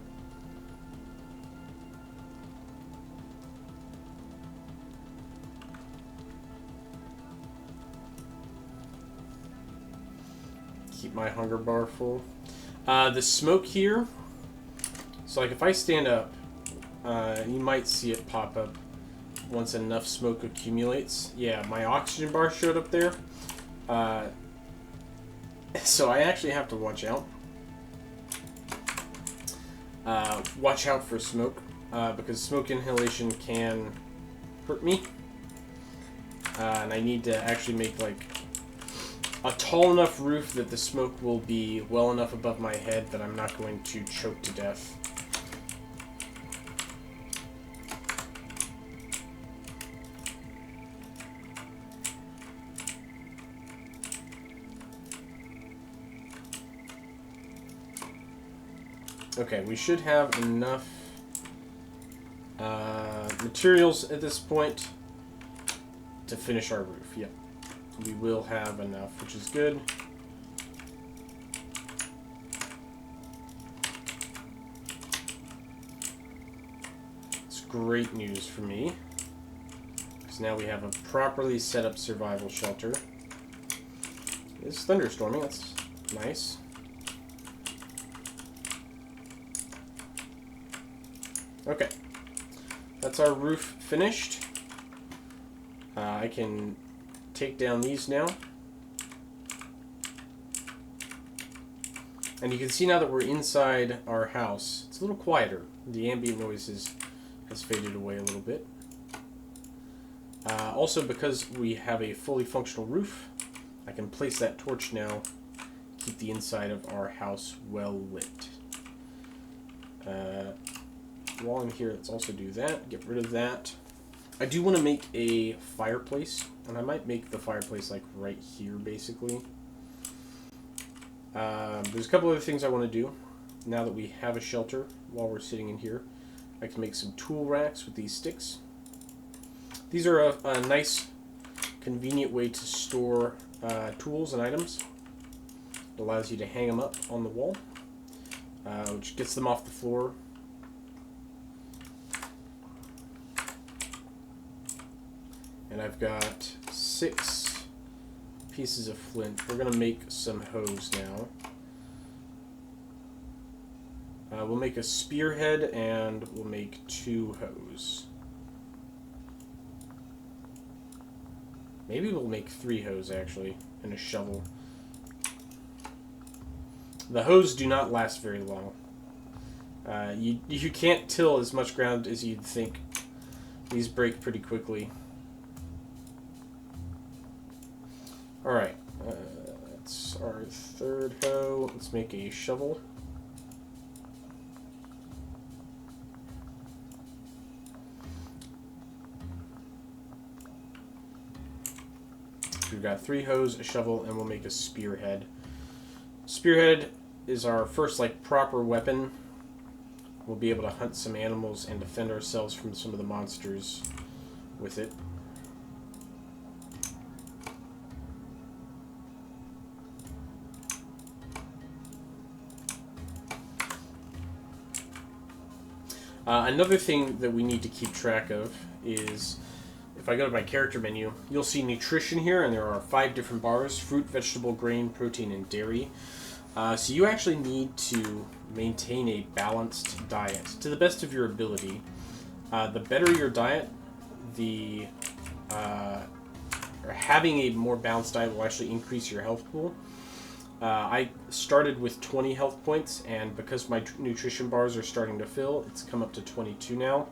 Keep my hunger bar full. The smoke here, so like if I stand up, you might see it pop up once enough smoke accumulates. Yeah, my oxygen bar showed up there. So I actually have to watch out. Watch out for smoke, because smoke inhalation can hurt me. And I need to actually make like a tall enough roof that the smoke will be well enough above my head that I'm not going to choke to death. Okay, we should have enough materials at this point to finish our roof. Yep, we will have enough, which is good. It's great news for me, because now we have a properly set up survival shelter. It's thunderstorming, that's nice. Okay, that's our roof finished. I can take down these now. And you can see now that we're inside our house, it's a little quieter. The ambient noise has faded away a little bit. Also, because we have a fully functional roof, I can place that torch now, keep the inside of our house well lit. While I'm here, let's also do that. Get rid of that. I do want to make a fireplace, and I might make the fireplace like right here, basically. There's a couple other things I want to do now that we have a shelter while we're sitting in here. I can make some tool racks with these sticks. These are a nice, convenient way to store tools and items. It allows you to hang them up on the wall, which gets them off the floor. And I've got 6 pieces of flint. We're going to make some hose now. We'll make a spearhead and we'll make 2 hose. Maybe we'll make 3 hose actually, and a shovel. The hose do not last very long. You can't till as much ground as you'd think. These break pretty quickly. Alright, that's our 3rd hoe. Let's make a shovel. we've got 3 hoes, a shovel, and we'll make a spearhead. Spearhead is our first like proper weapon. We'll be able to hunt some animals and defend ourselves from some of the monsters with it. Another thing that we need to keep track of is, if I go to my character menu, you'll see nutrition here, and there are 5 different bars: fruit, vegetable, grain, protein, and dairy. So you actually need to maintain a balanced diet to the best of your ability. The better your diet, or having a more balanced diet will actually increase your health pool. I started with 20 health points, and because my nutrition bars are starting to fill, it's come up to 22 now.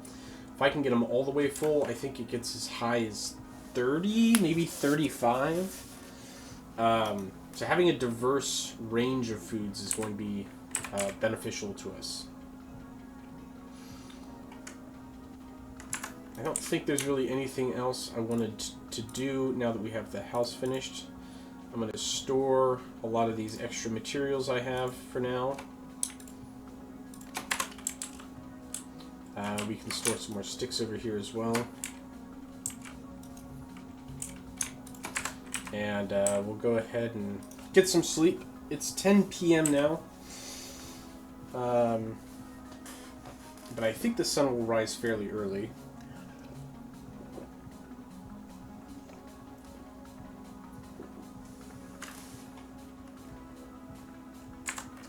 If I can get them all the way full, I think it gets as high as 30, maybe 35. So having a diverse range of foods is going to be beneficial to us. I don't think there's really anything else I wanted to do now that we have the house finished. I'm going to store a lot of these extra materials I have for now. We can store some more sticks over here as well. And we'll go ahead and get some sleep. It's 10 p.m. now. But I think the sun will rise fairly early.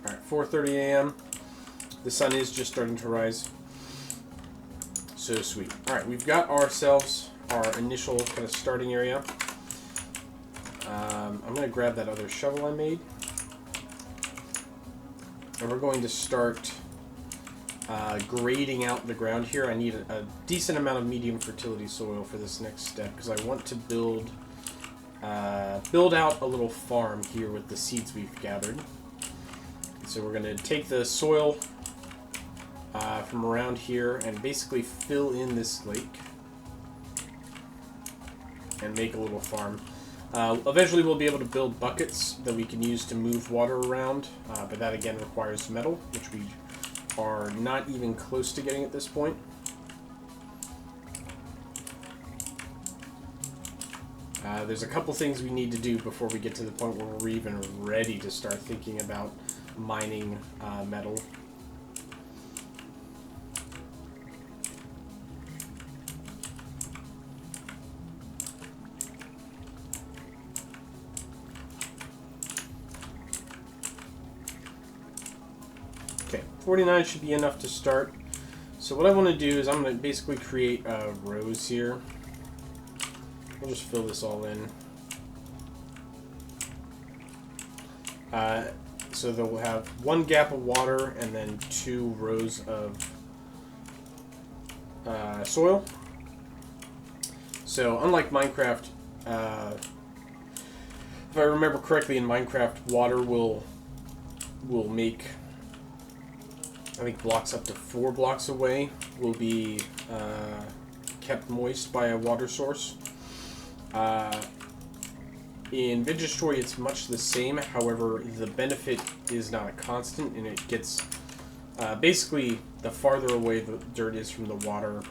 Alright, 4:30 a.m. The sun is just starting to rise. So sweet. Alright, we've got ourselves our initial kind of starting area. I'm going to grab that other shovel I made. And we're going to start grading out the ground here. I need a decent amount of medium fertility soil for this next step, because I want to build out a little farm here with the seeds we've gathered. So we're going to take the soil from around here and basically fill in this lake and make a little farm. Eventually we'll be able to build buckets that we can use to move water around, but that again requires metal, which we are not even close to getting at this point. There's a couple things we need to do before we get to the point where we're even ready to start thinking about mining metal. Okay, 49 should be enough to start. So what I want to do is I'm going to basically create rows here. We'll just fill this all in. So they'll have one gap of water and then 2 rows of soil. So unlike Minecraft, if I remember correctly, in Minecraft, water will make, I think, blocks up to 4 blocks away will be kept moist by a water source. In Vintage Story, it's much the same. However, the benefit is not a constant, and it gets basically the farther away the dirt is from the water,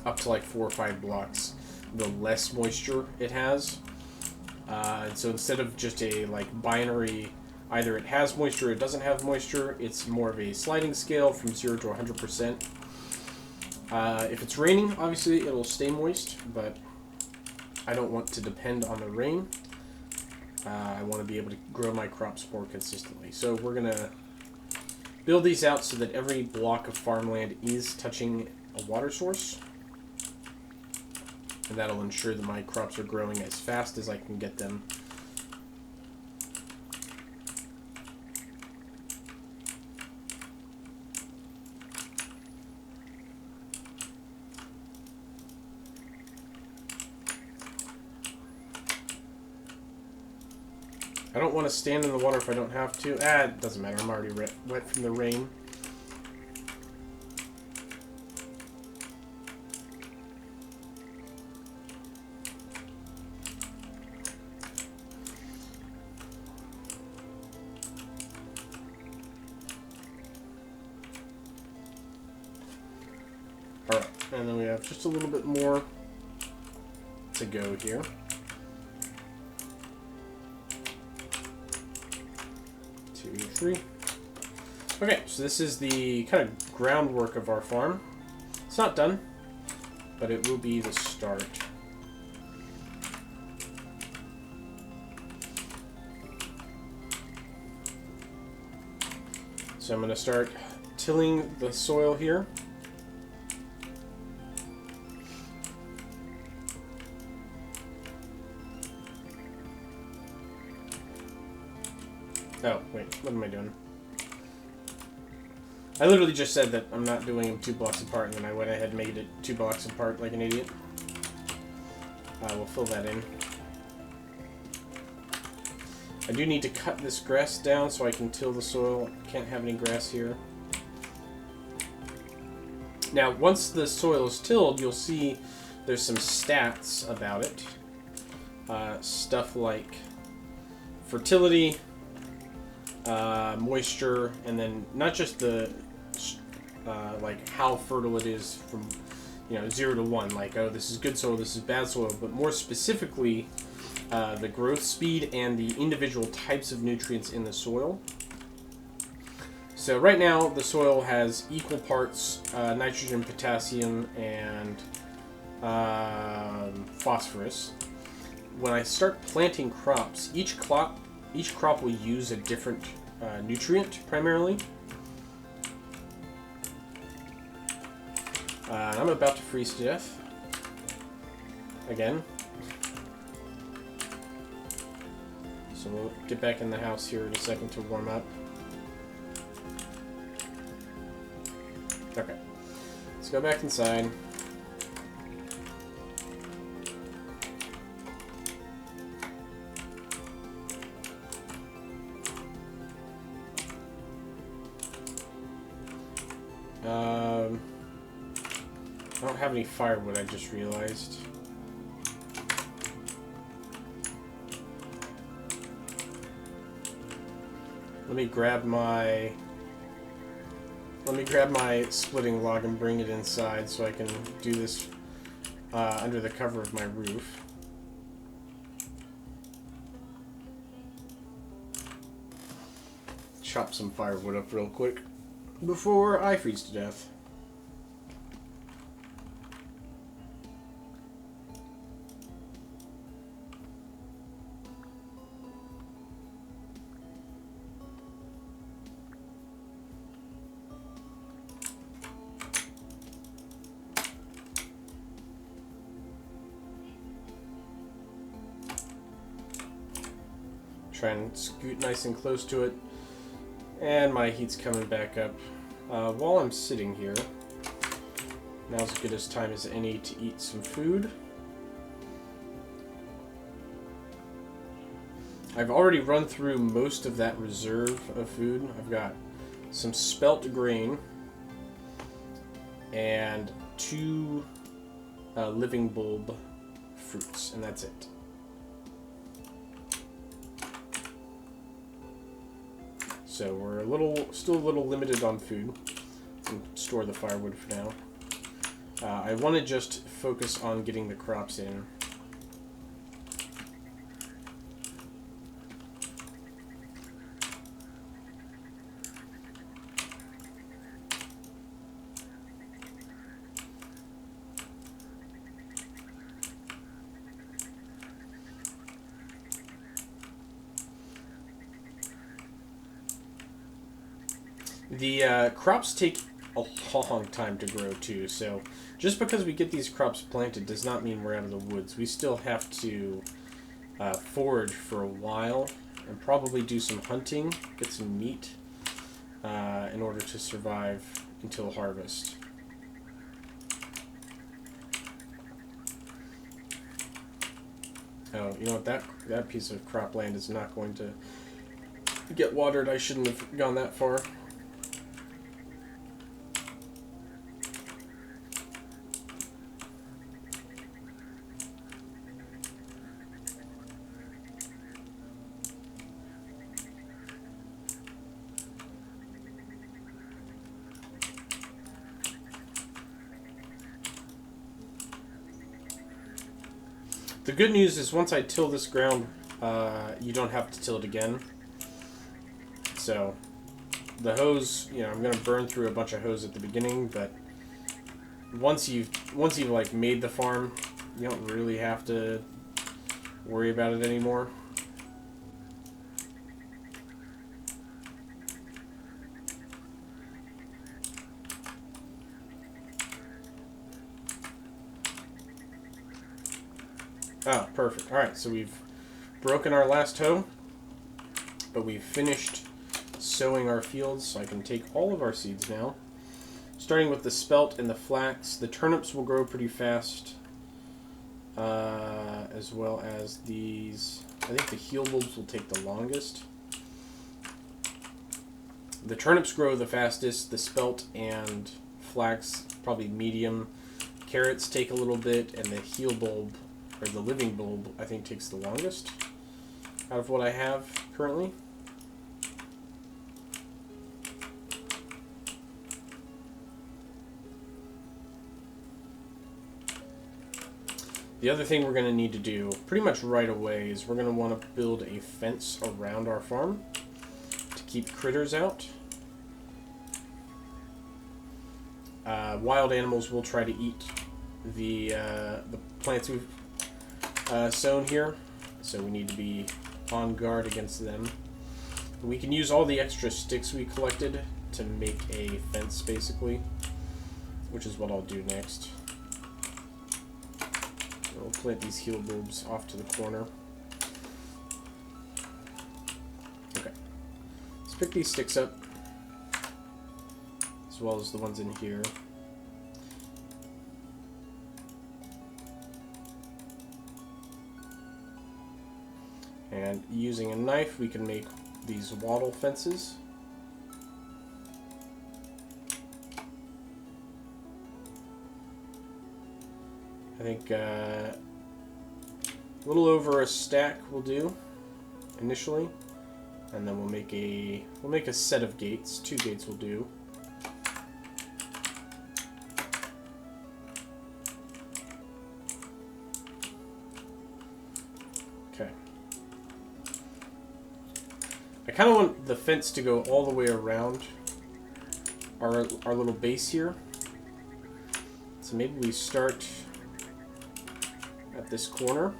up to like 4 or 5 blocks, the less moisture it has. And so instead of just a like binary, either it has moisture or it doesn't have moisture, it's more of a sliding scale from 0 to 100%. If it's raining, obviously it'll stay moist, but I don't want to depend on the rain. I want to be able to grow my crops more consistently. So we're going to build these out so that every block of farmland is touching a water source. And that'll ensure that my crops are growing as fast as I can get them. I don't want to stand in the water if I don't have to. It doesn't matter. I'm already wet from the rain. And then we have just a little bit more to go here. Two, three. Okay, so this is the kind of groundwork of our farm. It's not done, but it will be the start. So I'm going to start tilling the soil here. Oh, wait, what am I doing? I literally just said that I'm not doing them 2 blocks apart, and then I went ahead and made it 2 blocks apart like an idiot. We'll fill that in. I do need to cut this grass down so I can till the soil. Can't have any grass here. Now, once the soil is tilled, you'll see there's some stats about it. Stuff like fertility, moisture, and then not just the like how fertile it is from 0 to 1, like, oh, this is good soil, this is bad soil, but more specifically the growth speed and the individual types of nutrients in the soil. So right now the soil has equal parts nitrogen, potassium, and phosphorus. When I start planting crops, each crop will use a different nutrient primarily. And I'm about to freeze to death. Again. So we'll get back in the house here in a second to warm up. Okay. Let's go back inside. I don't have any firewood, I just realized. Let me grab my splitting log and bring it inside so I can do this under the cover of my roof. Chop some firewood up real quick before I freeze to death. Try and scoot nice and close to it. And my heat's coming back up. While I'm sitting here, now's as good a time as any to eat some food. I've already run through most of that reserve of food. I've got some spelt grain and 2 living bulb fruits, and that's it. So we're still a little limited on food. Can store the firewood for now. I want to just focus on getting the crops in. The crops take a long time to grow too, so just because we get these crops planted does not mean we're out of the woods. We still have to forage for a while and probably do some hunting, get some meat in order to survive until harvest. Oh, you know what? That piece of cropland is not going to get watered. I shouldn't have gone that far. The good news is once I till this ground, you don't have to till it again. So the hose, you know, I'm gonna burn through a bunch of hose at the beginning, but once you've like made the farm, you don't really have to worry about it anymore. Oh, perfect. Alright, so we've broken our last hoe, but we've finished sowing our fields, so I can take all of our seeds now. Starting with the spelt and the flax. The turnips will grow pretty fast, as well as these. I think the heel bulbs will take the longest. The turnips grow the fastest, the spelt and flax probably medium. Carrots take a little bit, and the heel bulb, or the living bulb, I think takes the longest out of what I have currently. The other thing we're going to need to do pretty much right away is we're going to want to build a fence around our farm to keep critters out. Wild animals will try to eat the plants we've sown here, so we need to be on guard against them. We can use all the extra sticks we collected to make a fence, basically, which is what I'll do next. We'll plant these heel bulbs off to the corner. Okay. Let's pick these sticks up, as well as the ones in here. And using a knife, we can make these wattle fences. I think a little over a stack will do initially, and then we'll make a set of gates. 2 gates will do. Okay. I kind of want the fence to go all the way around our little base here. So maybe we start at this corner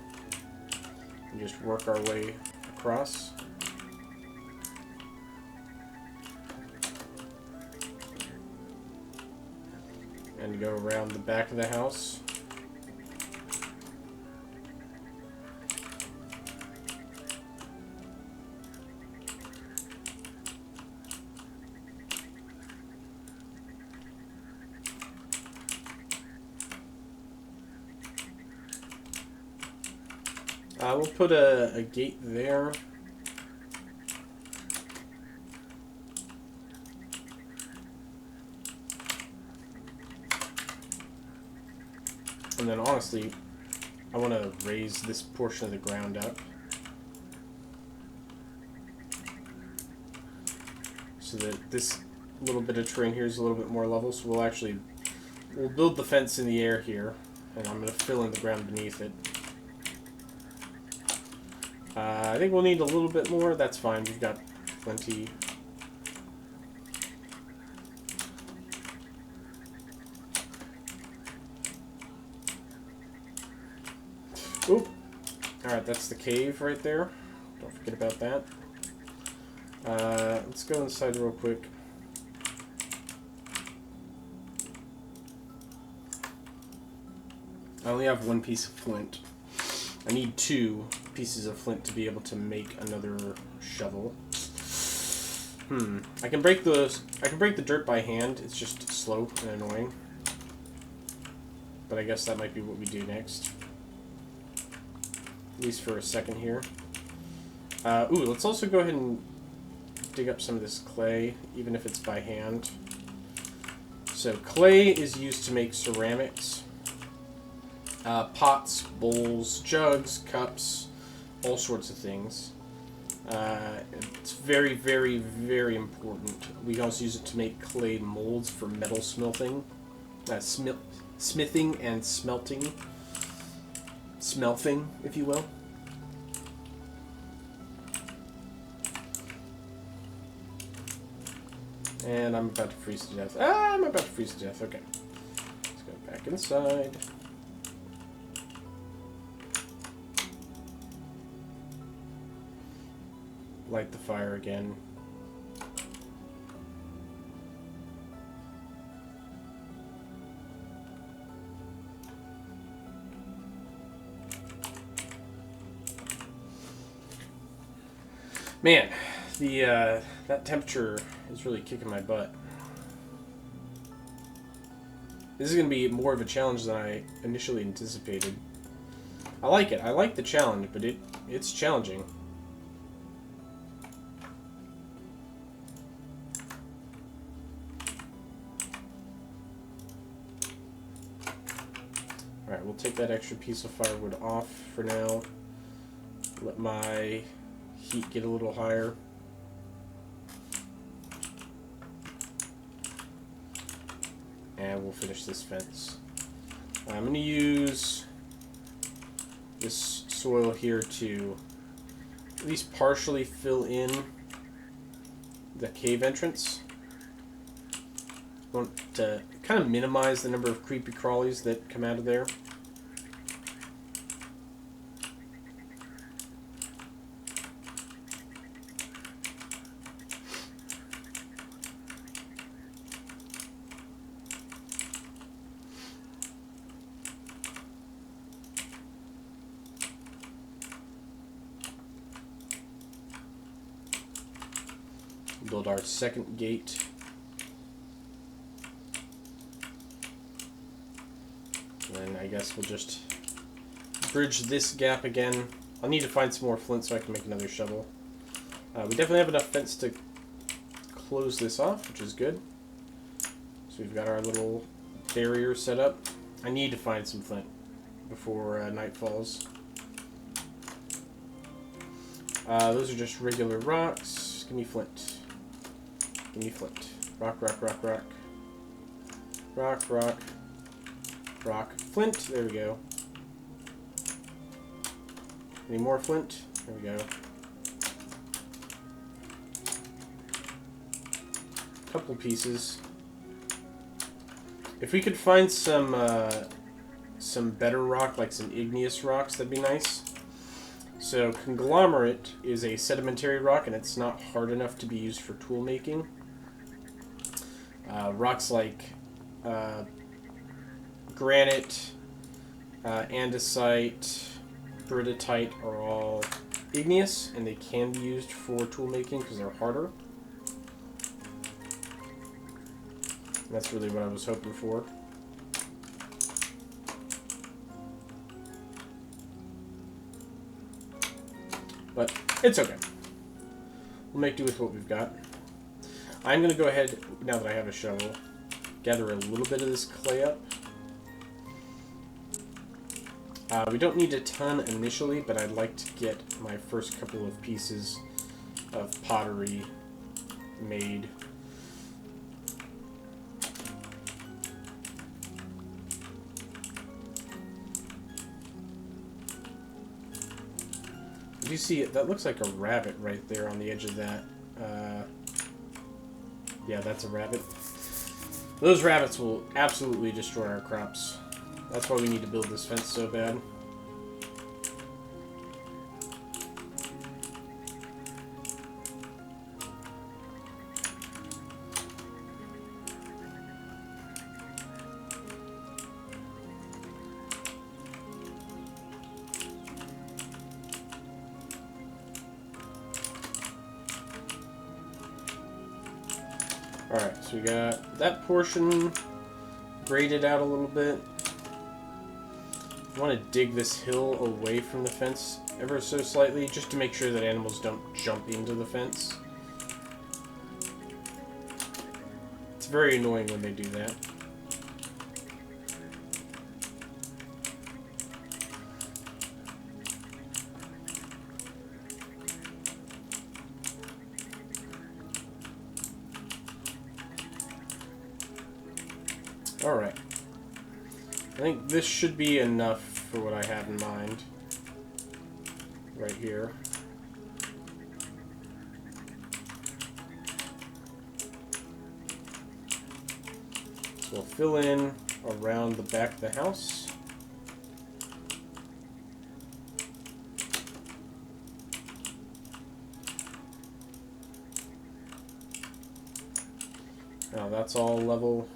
and just work our way across. And go around the back of the house. We'll put a gate there. And then honestly, I want to raise this portion of the ground up so that this little bit of terrain here is a little bit more level. So we'll build the fence in the air here, and I'm going to fill in the ground beneath it. I think we'll need a little bit more. That's fine. We've got plenty. Oop. Alright, that's the cave right there. Don't forget about that. Let's go inside real quick. I only have 1 piece of flint. I need 2 pieces of flint to be able to make another shovel. I can break the dirt by hand. It's just slow and annoying. But I guess that might be what we do next. At least for a second here. Ooh, let's also go ahead and dig up some of this clay, even if it's by hand. So clay is used to make ceramics. Pots, bowls, jugs, cups, all sorts of things. It's very, very, very important. We can also use it to make clay molds for metal smithing and smelting. smell thing, if you will. And I'm about to freeze to death. Ah, I'm about to freeze to death. Okay. Let's go back inside. Light the fire again. Man, that temperature is really kicking my butt. This is going to be more of a challenge than I initially anticipated. I like it. I like the challenge, but it's challenging. Alright, we'll take that extra piece of firewood off for now. Let my heat get a little higher. And we'll finish this fence. I'm going to use this soil here to at least partially fill in the cave entrance. I want to kind of minimize the number of creepy crawlies that come out of there. Build our second gate. And then I guess we'll just bridge this gap again. I'll need to find some more flint so I can make another shovel. We definitely have enough fence to close this off, which is good. So we've got our little barrier set up. I need to find some flint before night falls. Those are just regular rocks. Give me flint. Give me flint. Rock, rock, rock, rock. Rock, rock. Rock. Flint. There we go. Any more flint? There we go. Couple pieces. If we could find some better rock, like some igneous rocks, that'd be nice. So conglomerate is a sedimentary rock, and it's not hard enough to be used for tool making. Rocks like granite, andesite, peridotite are all igneous, and they can be used for tool making because they're harder. And that's really what I was hoping for. But it's okay. We'll make do with what we've got. I'm going to go ahead, now that I have a shovel, gather a little bit of this clay up. We don't need a ton initially, but I'd like to get my first couple of pieces of pottery made. Did you see it? That looks like a rabbit right there on the edge of that. Yeah, that's a rabbit. Those rabbits will absolutely destroy our crops. That's why we need to build this fence so bad. Alright, so we got that portion graded out a little bit. I want to dig this hill away from the fence ever so slightly, just to make sure that animals don't jump into the fence. It's very annoying when they do that. Alright. I think this should be enough for what I have in mind. Right here. So we'll fill in around the back of the house. Now that's all level.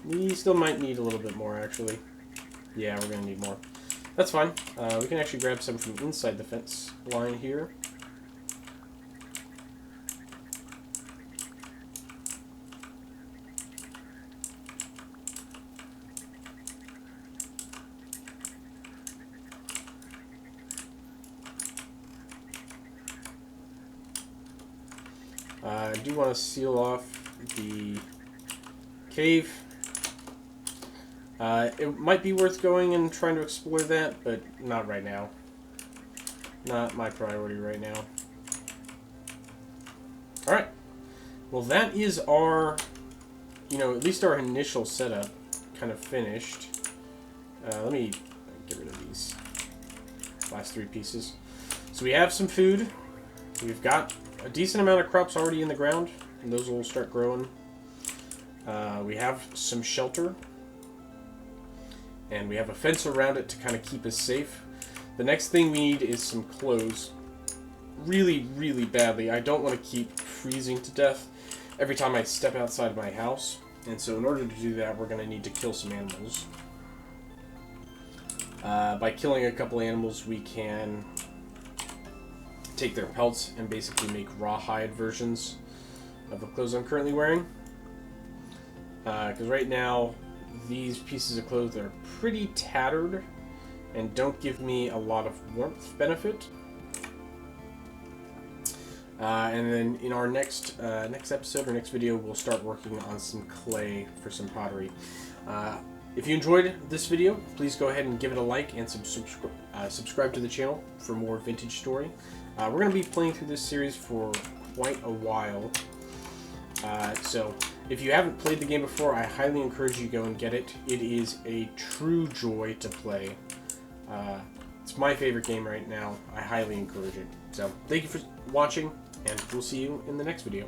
We still might need a little bit more, actually. Yeah, we're gonna need more. That's fine. We can actually grab some from inside the fence line here. I do want to seal off the cave. It might be worth going and trying to explore that, but not right now. Not my priority right now. Alright. Well, that is our, at least our initial setup kind of finished. Let me get rid of these last 3 pieces. So we have some food. We've got a decent amount of crops already in the ground, and those will start growing. We have some shelter, and we have a fence around it to kind of keep us safe. The next thing we need is some clothes. Really, really badly. I don't want to keep freezing to death every time I step outside my house, and so in order to do that, we're going to need to kill some animals. By killing a couple animals, we can take their pelts and basically make rawhide versions of the clothes I'm currently wearing. Because right now, these pieces of clothes are pretty tattered and don't give me a lot of warmth benefit. And then in our next episode or next video, we'll start working on some clay for some pottery. If you enjoyed this video, please go ahead and give it a like and subscribe to the channel for more vintage story. We're going to be playing through this series for quite a while. So if you haven't played the game before, I highly encourage you to go and get it. It is a true joy to play. It's my favorite game right now. I highly encourage it. So thank you for watching, and we'll see you in the next video.